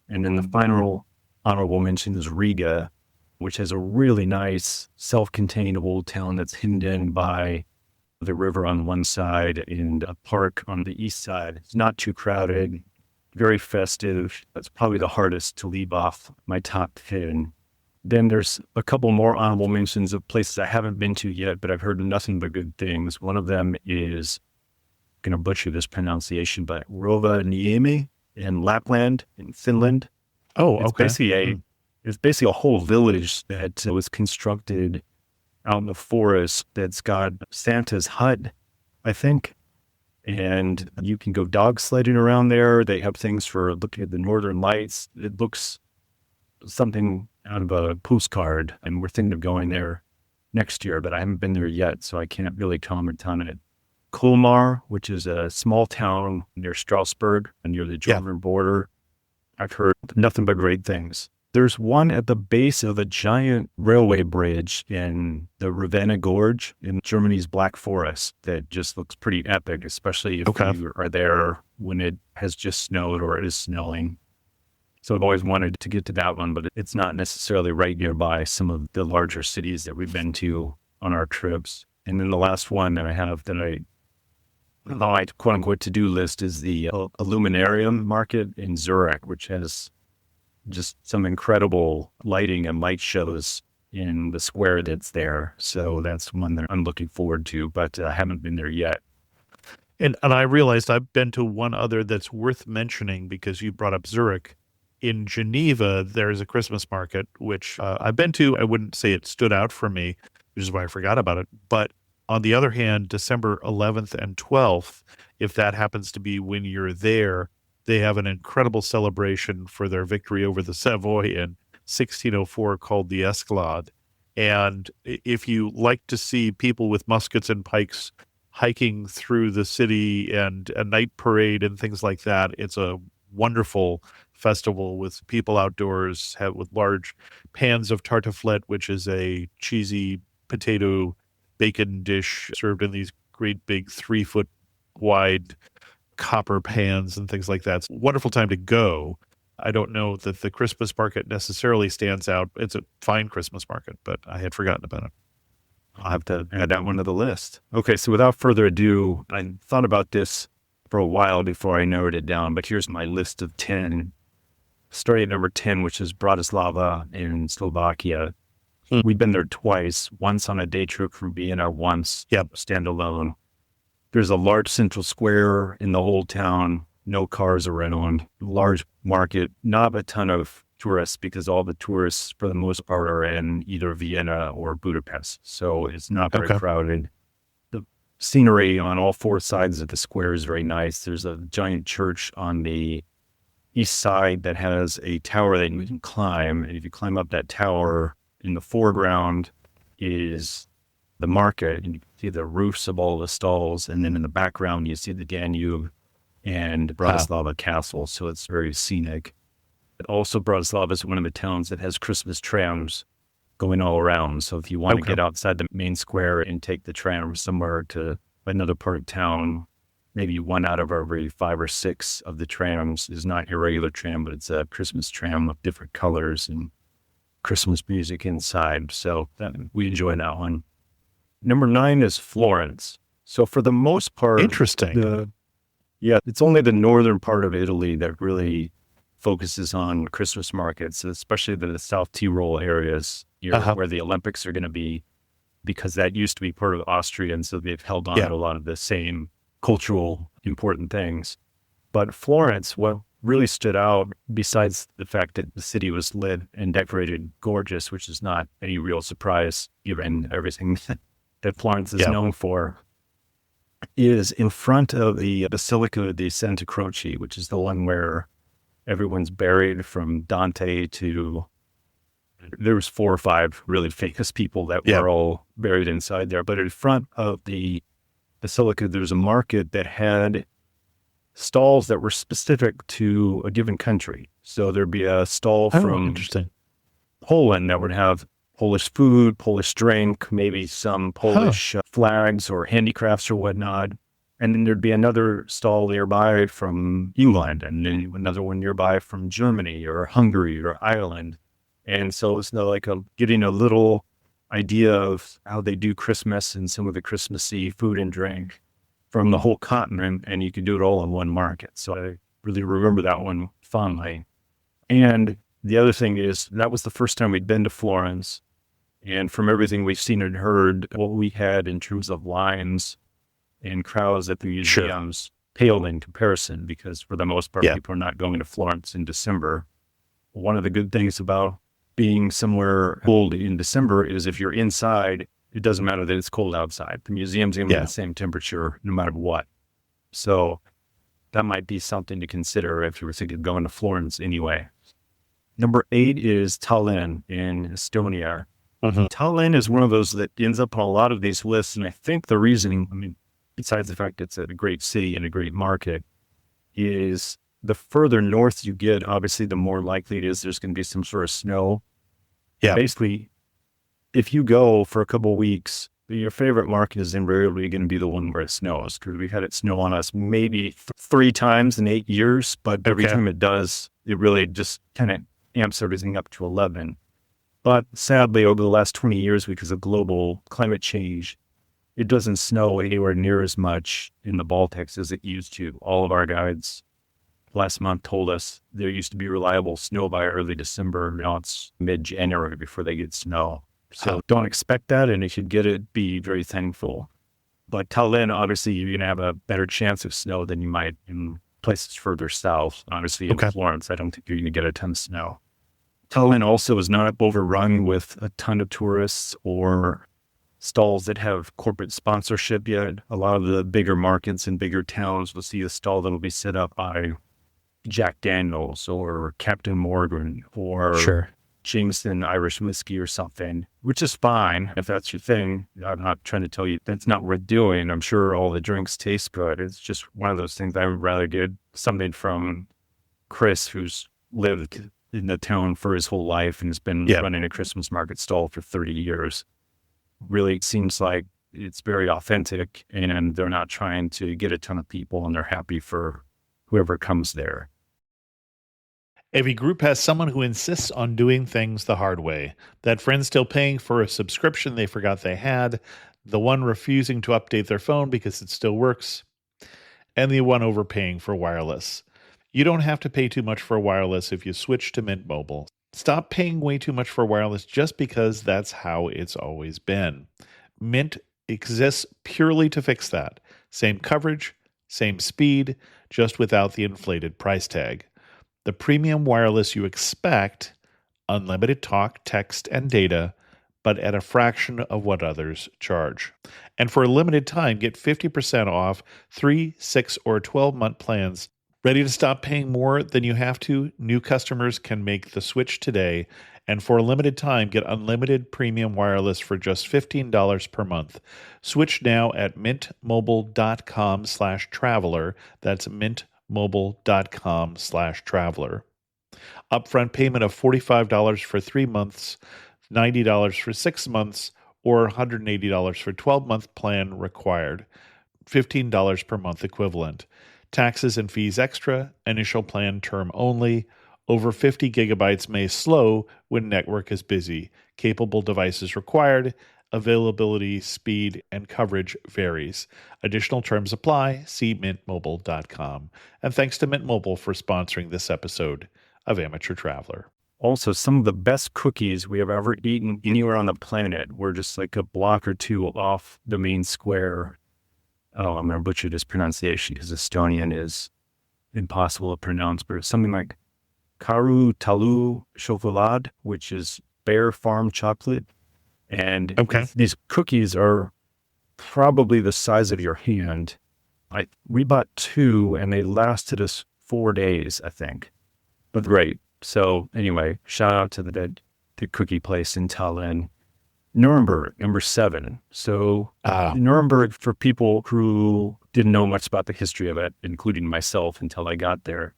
And then the final honorable mention is Riga, which has a really nice self-contained old town that's hidden in by the river on one side and a park on the east side. It's not too crowded, very festive. That's probably the hardest to leave off my top 10. Then there's a couple more honorable mentions of places I haven't been to yet, but I've heard nothing but good things. One of them is, I'm going to butcher this pronunciation, but Rovaniemi in Lapland in Finland.
Oh,
okay. It's basically a whole village that was constructed out in the forest that's got Santa's hut, I think. And you can go dog sledding around there. They have things for looking at the northern lights. It looks something out of a postcard, and we're thinking of going there next year, but I haven't been there yet, so I can't really comment on it. Colmar, which is a small town near Strasbourg, near the German border. I've heard nothing but great things. There's one at the base of a giant railway bridge in the Ravenna Gorge in Germany's Black Forest that just looks pretty epic, especially if you are there when it has just snowed or it is snowing. So I've always wanted to get to that one, but it's not necessarily right nearby some of the larger cities that we've been to on our trips. And then the last one that I have that I quote unquote to-do list is the Illuminarium market in Zurich, which has just some incredible lighting and light shows in the square that's there. So that's one that I'm looking forward to, but I haven't been there yet.
And I realized I've been to one other that's worth mentioning because you brought up Zurich. In Geneva, there's a Christmas market, which I've been to. I wouldn't say it stood out for me, which is why I forgot about it. But on the other hand, December 11th and 12th, if that happens to be when you're there, they have an incredible celebration for their victory over the Savoy in 1604 called the Escalade. And if you like to see people with muskets and pikes hiking through the city and a night parade and things like that, it's a wonderful festival with people outdoors with large pans of tartiflette, which is a cheesy potato bacon dish served in these great big 3-foot wide copper pans and things like that. It's a wonderful time to go. I don't know that the Christmas market necessarily stands out. It's a fine Christmas market, but I had forgotten about it.
I'll have to add that one to the list. Okay, so without further ado, I thought about this for a while before I narrowed it down, but here's my list of 10. Starting at number 10, which is Bratislava in Slovakia. We've been there twice, once on a day trip from Vienna, once standalone. There's a large central square in the whole town, no cars around, large market, not a ton of tourists because all the tourists, for the most part, are in either Vienna or Budapest. So it's not very crowded. The scenery on all four sides of the square is very nice. There's a giant church on the east side that has a tower that you can climb. And if you climb up that tower, in the foreground is the market. And you can see the roofs of all the stalls. And then in the background, you see the Danube and Bratislava Castle. So it's very scenic. Also, Bratislava is one of the towns that has Christmas trams going all around. So if you want to get outside the main square and take the tram somewhere to another part of town, maybe one out of every 5 or 6 of the trams is not your regular tram, but it's a Christmas tram of different colors and Christmas music inside. So we enjoy that one. Number 9 is Florence. So for the most part,
interesting.
It's only the northern part of Italy that really focuses on Christmas markets, especially the South Tyrol areas where the Olympics are going to be, because that used to be part of Austria. And so they've held on to a lot of the same cultural important things. But Florence, what really stood out, besides the fact that the city was lit and decorated gorgeous, which is not any real surprise given everything that Florence is known for, is in front of the Basilica di Santa Croce, which is the one where everyone's buried, from Dante to, there was 4 or 5 really famous people that were all buried inside there. But in front of the Basilica, there's a market that had stalls that were specific to a given country. So there'd be a stall from Poland that would have Polish food, Polish drink, maybe some Polish flags or handicrafts or whatnot. And then there'd be another stall nearby from England, and then another one nearby from Germany or Hungary or Ireland. And so it's like getting a little idea of how they do Christmas and some of the Christmassy food and drink from the whole continent, and you could do it all in one market. So I really remember that one fondly. And the other thing is, that was the first time we'd been to Florence. And from everything we've seen and heard, what we had in terms of lines and crowds at the museums paled in comparison, because for the most part, people are not going to Florence in December. One of the good things about being somewhere cold in December is if you're inside, it doesn't matter that it's cold outside. The museum's going to be the same temperature no matter what. So that might be something to consider if you were thinking of going to Florence anyway. Number 8 is Tallinn in Estonia. Tallinn is one of those that ends up on a lot of these lists. And I think the reasoning, besides the fact it's a great city and a great market, is the further north you get, obviously, the more likely it is there's going to be some sort of snow. Basically, if you go for a couple of weeks, your favorite market is invariably going to be the one where it snows, because we've had it snow on us maybe 3 times in 8 years, but every time it does, it really just kind of amps everything up to 11. But sadly, over the last 20 years, because of global climate change, it doesn't snow anywhere near as much in the Baltics as it used to. All of our guides last month told us there used to be reliable snow by early December. Now it's mid-January before they get snow. So don't expect that. And if you get it, be very thankful. But Tallinn, obviously, you're going to have a better chance of snow than you might in places further south. Obviously, in Florence, I don't think you're going to get a ton of snow. Tallinn also is not overrun with a ton of tourists or stalls that have corporate sponsorship yet. A lot of the bigger markets in bigger towns will see a stall that will be set up by Jack Daniels or Captain Morgan or Jameson Irish whiskey or something, which is fine if that's your thing. I'm not trying to tell you that's not worth doing. I'm sure all the drinks taste good. It's just one of those things I would rather get something from Chris, who's lived in the town for his whole life and has been running a Christmas market stall for 30 years. Really seems like it's very authentic and they're not trying to get a ton of people and they're happy for whoever comes there.
Every group has someone who insists on doing things the hard way. That friend still paying for a subscription they forgot they had, the one refusing to update their phone because it still works, and the one overpaying for wireless. You don't have to pay too much for wireless if you switch to Mint Mobile. Stop paying way too much for wireless just because that's how it's always been. Mint exists purely to fix that. Same coverage, same speed, just without the inflated price tag. The premium wireless you expect, unlimited talk, text, and data, but at a fraction of what others charge. And for a limited time, get 50% off 3, 6, or 12-month plans. Ready to stop paying more than you have to? New customers can make the switch today, and for a limited time, get unlimited premium wireless for just $15 per month. Switch now at mintmobile.com/traveler. That's mintmobile.com/traveler. Upfront payment of $45 for 3 months, $90 for 6 months, or $180 for 12-month plan required. $15 per month equivalent. Taxes and fees extra, initial plan term only. Over 50 gigabytes may slow when network is busy. Capable devices required. Availability, speed, and coverage varies. Additional terms apply. See mintmobile.com. And thanks to Mint Mobile for sponsoring this episode of Amateur Traveler.
Also, some of the best cookies we have ever eaten anywhere on the planet were just like a block or two off the main square. Oh, I'm going to butcher this pronunciation because Estonian is impossible to pronounce, but it's something like Karu Talu Chocolade, which is Bear Farm chocolate. And these cookies are probably the size of your hand. We bought 2 and they lasted us 4 days, I think. But great. So anyway, shout out to the cookie place in Tallinn. Nuremberg, number 7. So Nuremberg, for people who didn't know much about the history of it, including myself until I got there,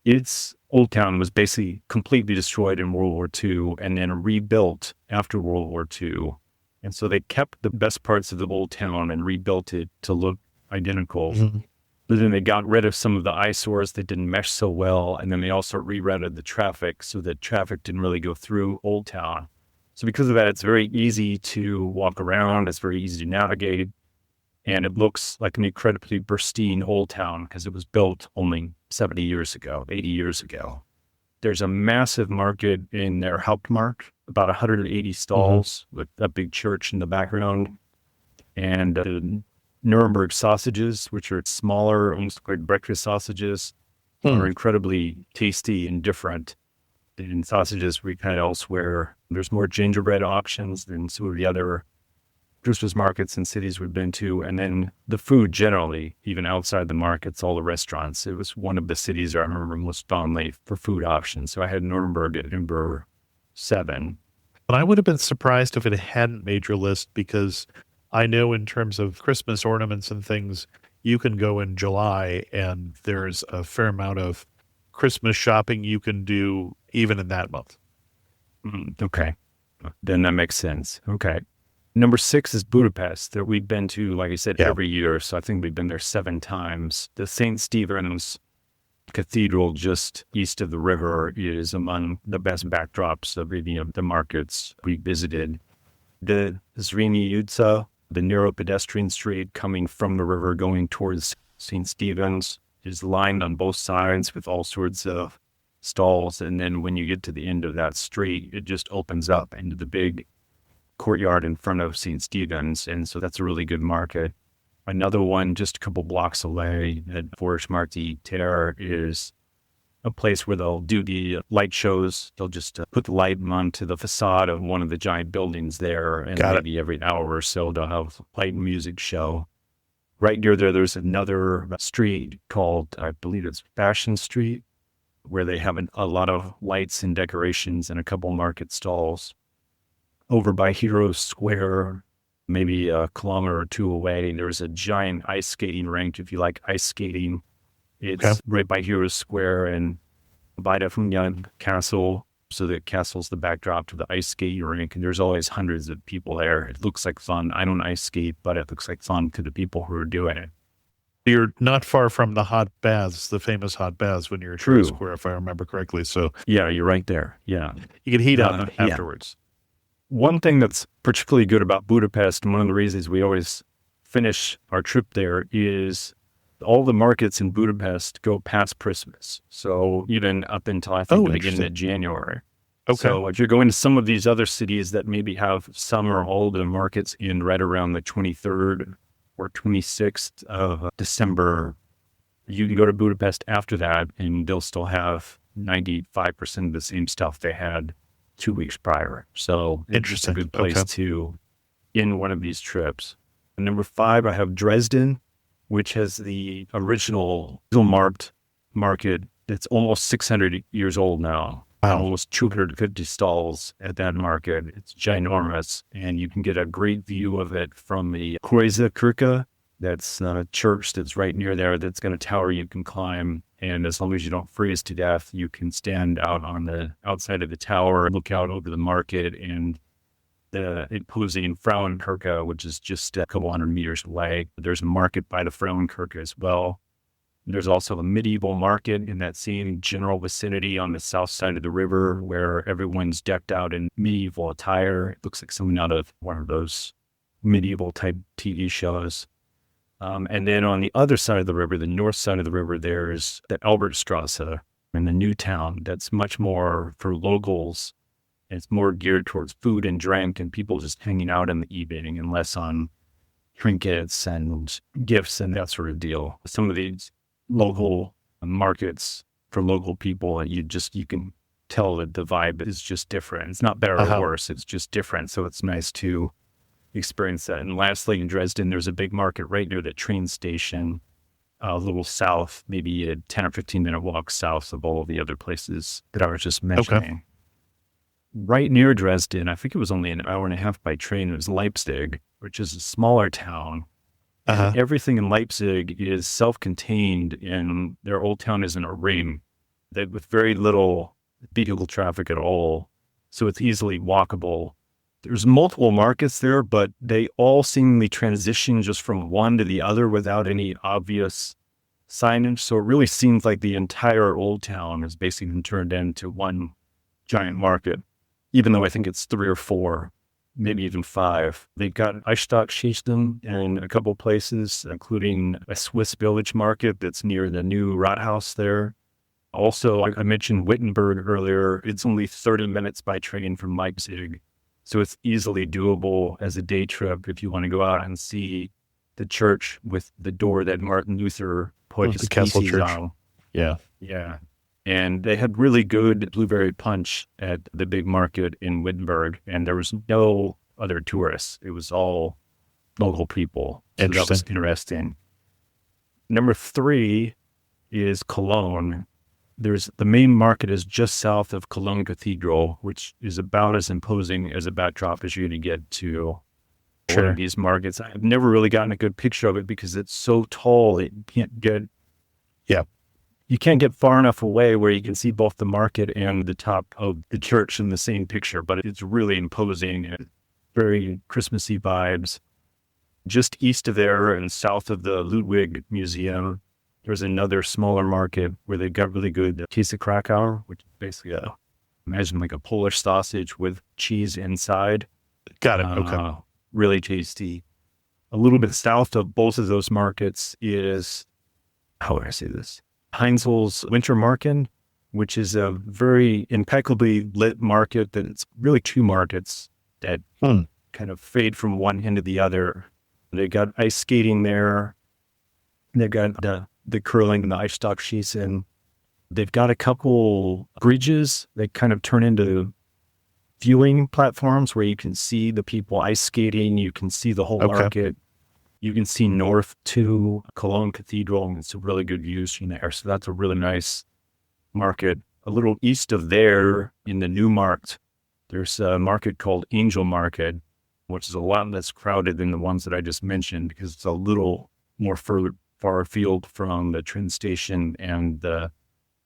its old town was basically completely destroyed in World War II and then rebuilt after World War II. And so they kept the best parts of the old town and rebuilt it to look identical. Mm-hmm. But then they got rid of some of the eyesores that didn't mesh so well. And then they also rerouted the traffic so that traffic didn't really go through Old Town. So because of that, it's very easy to walk around. It's very easy to navigate. And it looks like an incredibly pristine Old Town because it was built only 70 years ago, 80 years ago. There's a massive market in their Hauptmarkt, about 180 stalls with a big church in the background. And the Nuremberg sausages, which are smaller, almost like breakfast sausages, are incredibly tasty and different than sausages we kind of elsewhere. There's more gingerbread options than some of the other Christmas markets in cities we've been to. And then the food generally, even outside the markets, all the restaurants. It was one of the cities I remember most fondly for food options. So I had Nuremberg at number 7.
But I would have been surprised if it hadn't made your list because I know in terms of Christmas ornaments and things, you can go in July and there's a fair amount of Christmas shopping you can do even in that month.
Okay. Then that makes sense. Okay. Number 6 is Budapest that we've been to, like I said, every year. So I think we've been there 7 times. The St. Stephen's Cathedral just east of the river is among the best backdrops of any of the markets we visited. The Zreni Ulica, the narrow pedestrian street coming from the river going towards St. Stephen's, is lined on both sides with all sorts of stalls. And then when you get to the end of that street, it just opens up into the big courtyard in front of St. Stephen's. And so that's a really good market. Another one just a couple blocks away at Forest Marty Terre is a place where they'll do the light shows. They'll just put the light onto the facade of one of the giant buildings there. And maybe every hour or so, they'll have a light and music show. Right near there, there's another street called, I believe it's Fashion Street, where they have a lot of lights and decorations and a couple market stalls. Over by Hero Square, maybe a kilometer or two away, there's a giant ice skating rink if you like ice skating. It's right by Hero Square and by the Funyan Castle. So the castle's the backdrop to the ice skating rink, and there's always hundreds of people there. It looks like fun. I don't ice skate, but it looks like fun to the people who are doing it.
You're not far from the hot baths, the famous hot baths when you're at Hero Square, if I remember correctly. So
yeah, you're right there. Yeah.
You can heat up afterwards.
One thing that's particularly good about Budapest, and one of the reasons we always finish our trip there, is all the markets in Budapest go past Christmas. So even up until I think the beginning of January.
Okay.
So if you're going to some of these other cities that maybe have some or all of the markets in right around the 23rd or 26th of December, you can go to Budapest after that and they'll still have 95% of the same stuff they had 2 weeks prior. So it's a good place to end one of these trips. And number 5, I have Dresden, which has the original marked market that's almost 600 years old now. Wow. Almost 250 stalls at that market. It's ginormous, and you can get a great view of it from the Kreuz Kirche. That's a church that's right near there that's got a tower you can climb. And as long as you don't freeze to death, you can stand out on the outside of the tower and look out over the market and the imposing Frauenkirche, which is just a couple hundred meters away. There's a market by the Frauenkirche as well. There's also a medieval market in that same general vicinity on the south side of the river where everyone's decked out in medieval attire. It looks like something out of one of those medieval type TV shows. And then on the other side of the river, the north side of the river, there's the Albertstrasse in the new town that's much more for locals. It's more geared towards food and drink and people just hanging out in the evening and less on trinkets and gifts and that sort of deal. Some of these local markets for local people, you can tell that the vibe is just different. It's not better or worse. It's just different. So it's nice to experience that. And lastly, in Dresden, there's a big market right near the train station, a little south, maybe a 10 or 15 minute walk south of all of the other places that I was just mentioning. Okay. Right near Dresden, I think it was only an hour and a half by train, it was Leipzig, which is a smaller town. And everything in Leipzig is self-contained, and their old town is in a ring with very little vehicle traffic at all. So it's easily walkable. There's multiple markets there, but they all seemingly transition just from one to the other without any obvious signage. So it really seems like the entire old town has basically been turned into one giant market, even though I think it's 3 or 4, maybe even 5. They've got Eichstadtschichten in a couple places, including a Swiss village market that's near the new Rathaus there. Also, I mentioned Wittenberg earlier. It's only 30 minutes by train from Leipzig. So it's easily doable as a day trip if you want to go out and see the church with the door that Martin Luther put his
Castle
theses
Church.
on.
Yeah.
Yeah. And they had really good blueberry punch at the big market in Wittenberg, and there was no other tourists. It was all local people. So that was interesting. Number 3 is Cologne. The main market is just south of Cologne Cathedral, which is about as imposing as a backdrop as you're going to get to one of these markets. I've never really gotten a good picture of it because it's so tall. You can't get far enough away where you can see both the market and the top of the church in the same picture, but it's really imposing and very Christmassy vibes. Just east of there and south of the Ludwig Museum, there's another smaller market where they've got really good Käse Krakauer, which is basically imagine like a Polish sausage with cheese inside.
Got it. Okay.
Really tasty. A little bit south of both of those markets is, how would I say this? Heinzel's Wintermarken, which is a very impeccably lit market. That it's really 2 markets that kind of fade from one end to the other. They got ice skating there. They've got the curling and the ice stock sheets in. They've got a couple bridges that kind of turn into viewing platforms where you can see the people ice skating. You can see the whole market. You can see north to Cologne Cathedral, and it's a really good views from there. So that's a really nice market. A little east of there in the New Markt, there's a market called Angel Market, which is a lot less crowded than the ones that I just mentioned because it's a little more far afield from the train station and the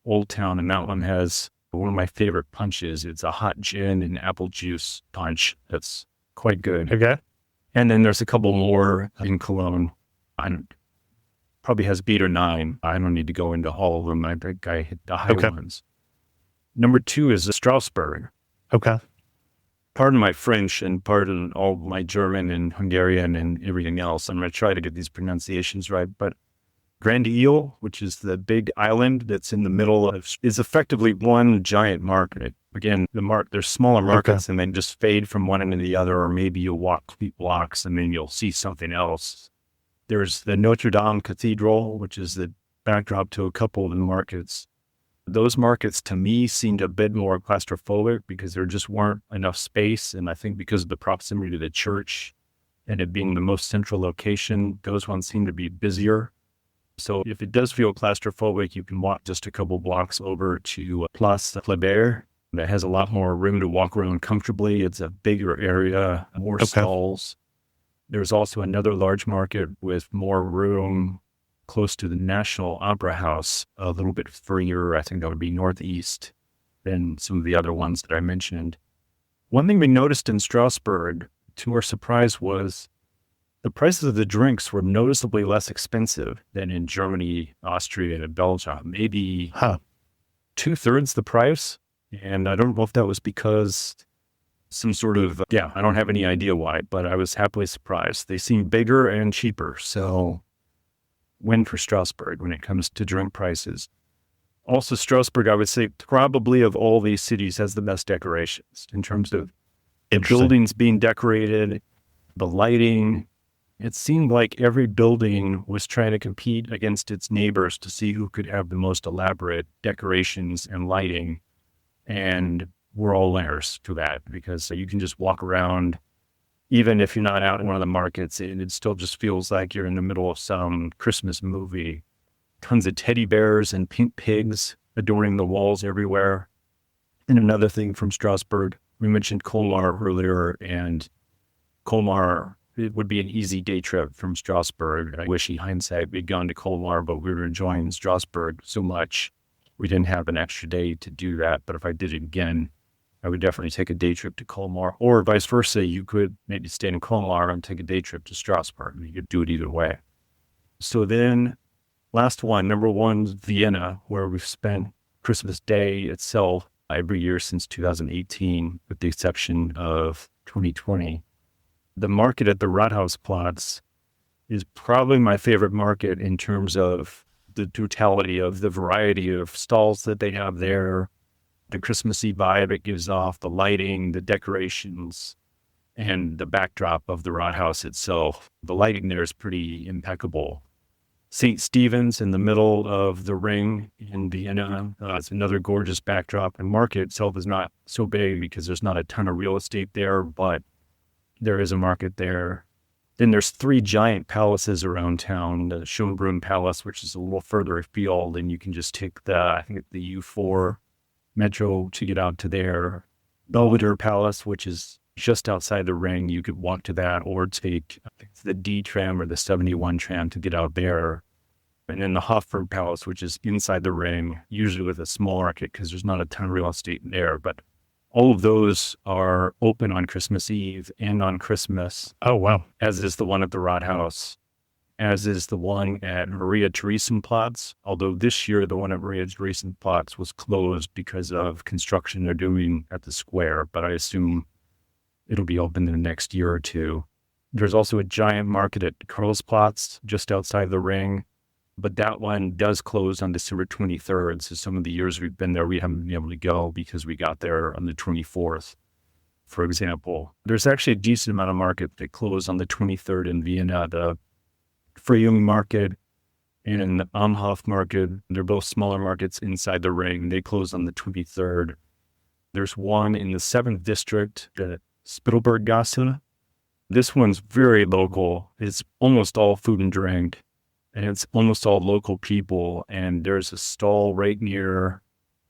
Old Town. And that one has one of my favorite punches. It's a hot gin and apple juice punch. That's quite good.
Okay.
And then there's a couple more in Cologne. Probably has 8 or 9. I don't need to go into all of them. I think I hit the high ones. Number 2 is Strasbourg.
Okay.
Pardon my French and pardon all my German and Hungarian and everything else. I'm going to try to get these pronunciations right. But Grand Ile, which is the big island that's in the middle of, is effectively one giant market. Again, there's smaller markets and then just fade from one end to the other, or maybe you'll walk 3 blocks and then you'll see something else. There's the Notre Dame Cathedral, which is the backdrop to a couple of the markets. Those markets, to me, seemed a bit more claustrophobic because there just weren't enough space. And I think because of the proximity to the church and it being the most central location, those ones seem to be busier. So if it does feel claustrophobic, you can walk just a couple blocks over to Place Kléber. That has a lot more room to walk around comfortably. It's a bigger area, more stalls. There's also another large market with more room close to the National Opera House, a little bit further. I think that would be northeast than some of the other ones that I mentioned. One thing we noticed in Strasbourg, to our surprise, was the prices of the drinks were noticeably less expensive than in Germany, Austria, and Belgium. Maybe 2/3 the price. And I don't know if that was because some sort of, I don't have any idea why, but I was happily surprised. They seem bigger and cheaper. So win for Strasbourg when it comes to drink prices. Also, Strasbourg, I would say, probably of all these cities has the best decorations in terms of the buildings being decorated, the lighting. It seemed like every building was trying to compete against its neighbors to see who could have the most elaborate decorations and lighting. And we're all winners to that because you can just walk around, even if you're not out in one of the markets, and it still just feels like you're in the middle of some Christmas movie. Tons of teddy bears and pink pigs adorning the walls everywhere. And another thing from Strasbourg, we mentioned Colmar earlier, and Colmar, it would be an easy day trip from Strasbourg. I wish in hindsight we'd gone to Colmar, but we were enjoying Strasbourg so much. We didn't have an extra day to do that, but if I did it again, I would definitely take a day trip to Colmar, or vice versa. You could maybe stay in Colmar and take a day trip to Strasbourg. You could do it either way. So then, last one, number 1, Vienna, where we've spent Christmas Day itself every year since 2018, with the exception of 2020. The market at the Rathausplatz is probably my favorite market in terms of the totality of the variety of stalls that they have there, the Christmassy vibe it gives off, the lighting, the decorations, and the backdrop of the Rathaus itself. The lighting there is pretty impeccable. St. Stephen's in the middle of the ring in Vienna. It's another gorgeous backdrop. And market itself is not so big because there's not a ton of real estate there, but there is a market there. Then there's 3 giant palaces around town. The Schönbrunn Palace, which is a little further afield, and you can just take the U4 metro to get out to there. Belvedere Palace, which is just outside the ring. You could walk to that or take the D tram or the 71 tram to get out there. And then the Hofburg Palace, which is inside the ring, usually with a small market because there's not a ton of real estate there. But all of those are open on Christmas Eve and on Christmas.
Oh, wow.
As is the one at the Rathaus, as is the one at Maria Theresienplatz. Although this year, the one at Maria Theresienplatz was closed because of construction they're doing at the square. But I assume it'll be open in the next year or two. There's also a giant market at Karlsplatz, just outside the ring. But that one does close on December 23rd. So some of the years we've been there, we haven't been able to go because we got there on the 24th. for example. There's actually a decent amount of market that closed on the 23rd in Vienna, the Freyung market and the Amhof market. They're both smaller markets inside the ring. They closed on the 23rd. There's one in the 7th district, the Spittelberggasse. This one's very local. It's almost all food and drink, and it's almost all local people. And there's a stall right near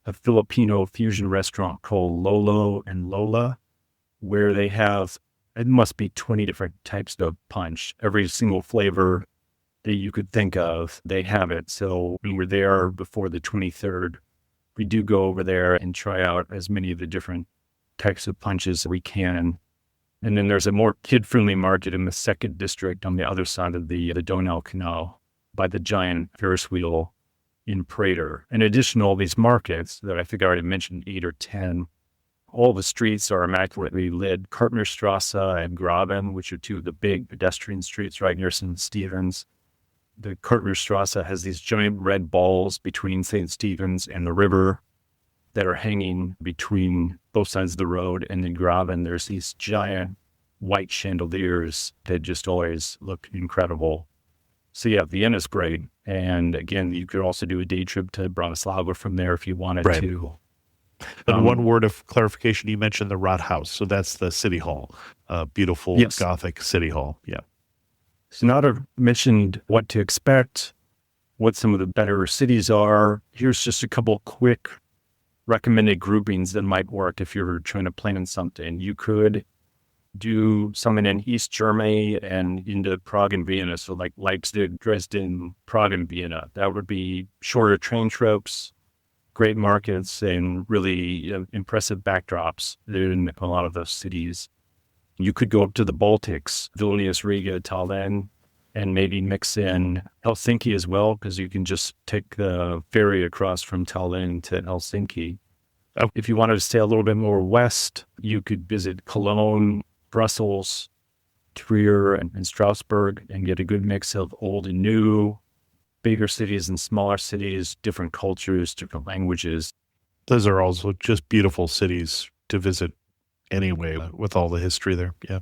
a Filipino fusion restaurant called Lolo and Lola, where they have, it must be 20 different types of punch. Every single flavor that you could think of, they have it. So we were there before the 23rd. We do go over there and try out as many of the different types of punches as we can. And then there's a more kid-friendly market in the 2nd district on the other side of the Donau Canal by the giant Ferris wheel in Prater. In addition to all these markets that I think I already mentioned, 8 or 10, all the streets are immaculately lit. Kartnerstrasse and Graben, which are two of the big pedestrian streets right near St. Stephen's. The Kartnerstrasse has these giant red balls between St. Stephen's and the river that are hanging between both sides of the road. And in Graben, there's these giant white chandeliers that just always look incredible. So yeah, Vienna's great. And again, you could also do a day trip to Bratislava from there if you wanted
Right.
to.
And one word of clarification, you mentioned the Rathaus. So that's the city hall, beautiful
Yes.
Gothic city hall. Yeah.
So now that I've mentioned what to expect, what some of the better cities are, here's just a couple quick recommended groupings that might work if you're trying to plan something. You could do something in East Germany and into Prague and Vienna. So like Leipzig, Dresden, Prague and Vienna. That would be shorter train trips, great markets, and really impressive backdrops in a lot of those cities. You could go up to the Baltics, Vilnius, Riga, Tallinn, and maybe mix in Helsinki as well, because you can just take the ferry across from Tallinn to Helsinki.
Oh.
If you wanted to stay a little bit more west, you could visit Cologne, Brussels, Trier, and Strasbourg, and get a good mix of old and new, bigger cities and smaller cities, different cultures, different languages.
Those are also just beautiful cities to visit anyway, with all the history there. Yeah.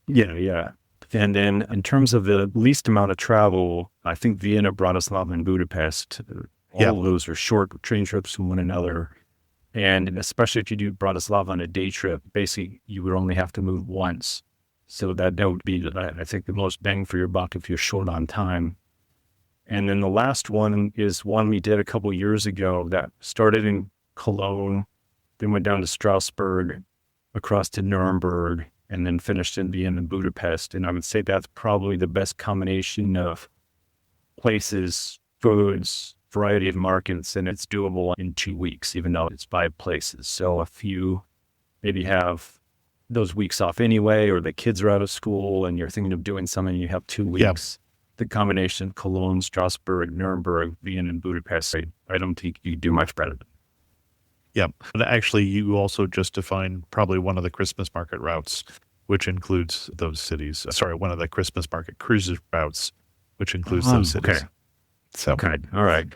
Yeah. And then in terms of the least amount of travel, I think Vienna, Bratislava, and Budapest, all of those are short train trips from one another. And especially if you do Bratislava on a day trip, basically you would only have to move once. So that would be, I think, the most bang for your buck if you're short on time. And then the last one is one we did a couple years ago that started in Cologne, then went down to Strasbourg, across to Nuremberg, and then finished in Vienna and Budapest. And I would say that's probably the best combination of places, foods, variety of markets, and it's doable in 2 weeks, even though it's 5 places. So if you maybe have those weeks off anyway, or the kids are out of school and you're thinking of doing something, you have 2 weeks. The combination of Cologne, Strasbourg, Nuremberg, Vienna, and Budapest, I don't think you could do much better.
Yeah. And actually, you also just defined probably one of the Christmas market routes, which includes those cities. Sorry, one of the Christmas market cruises routes, which includes those cities.
Okay.
So,
Okay. All right.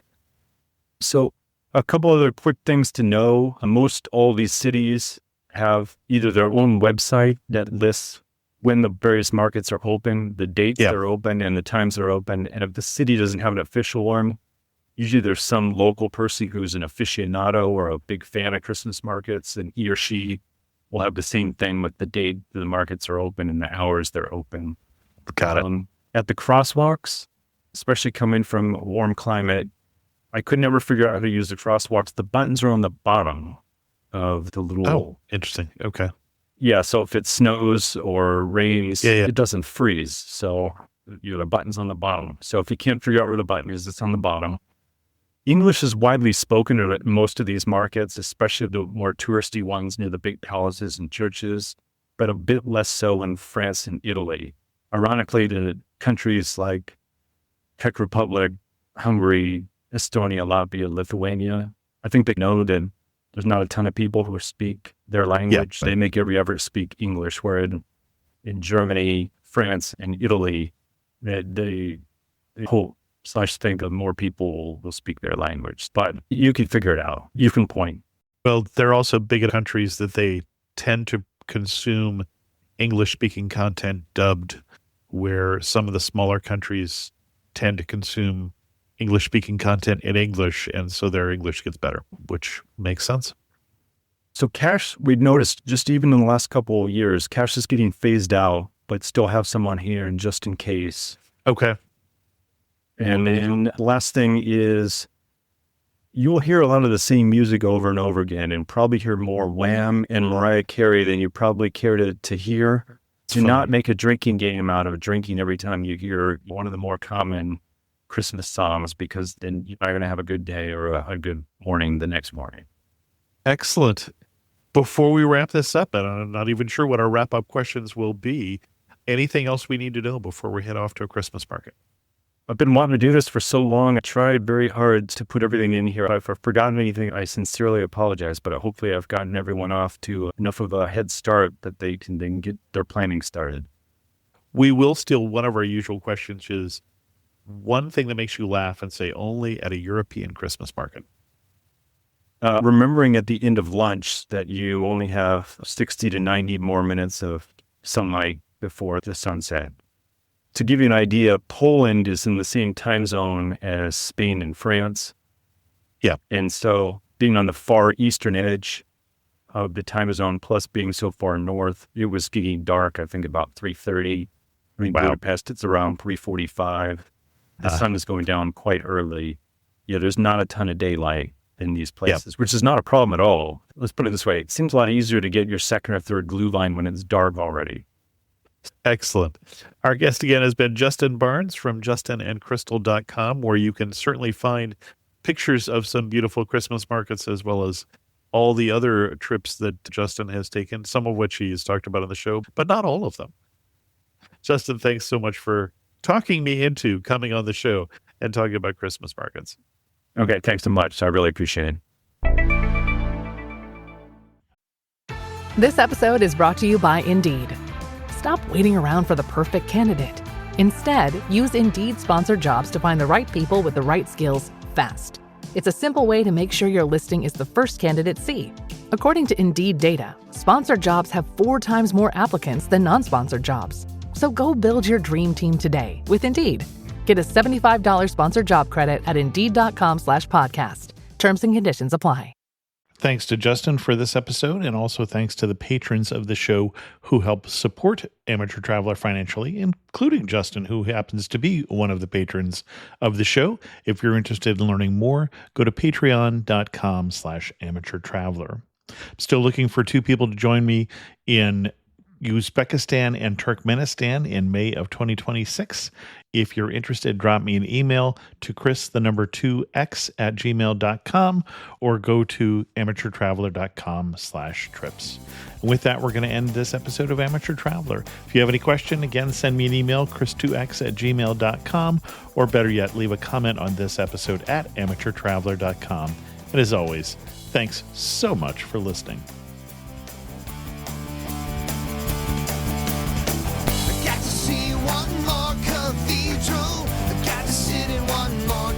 So a couple other quick things to know. Most all these cities have either their own website that lists when the various markets are open, the dates they're open, and the times they're open. And if the city doesn't have an official one, usually there's some local person who's an aficionado or a big fan of Christmas markets, and he or she will have the same thing with the date that the markets are open and the hours they're open.
got it.
At the crosswalks, especially coming from a warm climate, I could never figure out how to use the crosswalks. The buttons are on the bottom of the little...
Oh, interesting. Okay.
Yeah, so if it snows or rains,
Yeah.
it doesn't freeze. So the button's on the bottom. So if you can't figure out where the button is, it's on the bottom. English is widely spoken at most of these markets, especially the more touristy ones near the big palaces and churches, but a bit less so in France and Italy. Ironically, the countries like Czech Republic, Hungary, Estonia, Latvia, Lithuania, I think they know that there's not a ton of people who speak their language. They make every effort to speak English, where in Germany, France, and Italy, they hope / think that more people will speak their language. But you can figure it out. You can point.
Well, they're also big countries that they tend to consume English-speaking content dubbed, where some of the smaller countries tend to consume English-speaking content in English, and so their English gets better, which makes sense.
So cash, we've noticed just even in the last couple of years, cash is getting phased out, but still have someone here and just in case.
Okay.
And then the last thing is you'll hear a lot of the same music over and over again and probably hear more Wham and Mariah Carey than you probably care to hear. Do not make a drinking game out of drinking every time you hear one of the more common Christmas songs, because then you're not going to have a good day or a good morning the next morning.
Excellent. Before we wrap this up, and I'm not even sure what our wrap-up questions will be, anything else we need to know before we head off to a Christmas market?
I've been wanting to do this for so long. I tried very hard to put everything in here. If I've forgotten anything, I sincerely apologize, but hopefully I've gotten everyone off to enough of a head start that they can then get their planning started.
We will still, one of our usual questions is one thing that makes you laugh and say only at a European Christmas market.
Remembering at the end of lunch that you only have 60 to 90 more minutes of sunlight before the sunset. To give you an idea, Poland is in the same time zone as Spain and France.
Yeah.
And so being on the far eastern edge of the time zone, plus being so far north, it was getting dark, I think, about 3:30. I mean, Budapest, it's around 3:45. The sun is going down quite early. Yeah, there's not a ton of daylight in these places, which is not a problem at all. Let's put it this way. It seems a lot easier to get your second or third glue line when it's dark already.
Excellent. Our guest again has been Justin Barnes from justinandcrystal.com, where you can certainly find pictures of some beautiful Christmas markets, as well as all the other trips that Justin has taken, some of which he has talked about on the show, but not all of them. Justin, thanks so much for talking me into coming on the show and talking about Christmas markets.
Okay, thanks so much. I really appreciate it.
This episode is brought to you by Indeed. Stop waiting around for the perfect candidate. Instead, use Indeed sponsored jobs to find the right people with the right skills fast. It's a simple way to make sure your listing is the first candidates see. According to Indeed data, sponsored jobs have 4 times more applicants than non-sponsored jobs. So go build your dream team today with Indeed. Get a $75 sponsored job credit at Indeed.com/podcast. Terms and conditions apply.
Thanks to Justin for this episode, and also thanks to the patrons of the show who help support Amateur Traveler financially, including Justin, who happens to be one of the patrons of the show. If you're interested in learning more, go to patreon.com/amateurtraveler. I'm still looking for 2 people to join me in Uzbekistan and Turkmenistan in May of 2026. If you're interested, drop me an email to chris2x@gmail.com or go to amateurtraveler.com/trips. And with that, we're going to end this episode of Amateur Traveler. If you have any question, again, send me an email, chris2x@gmail.com, or better yet, leave a comment on this episode at amateurtraveler.com. And as always, thanks so much for listening.
Got to see one more cathedral. I got to sit in one more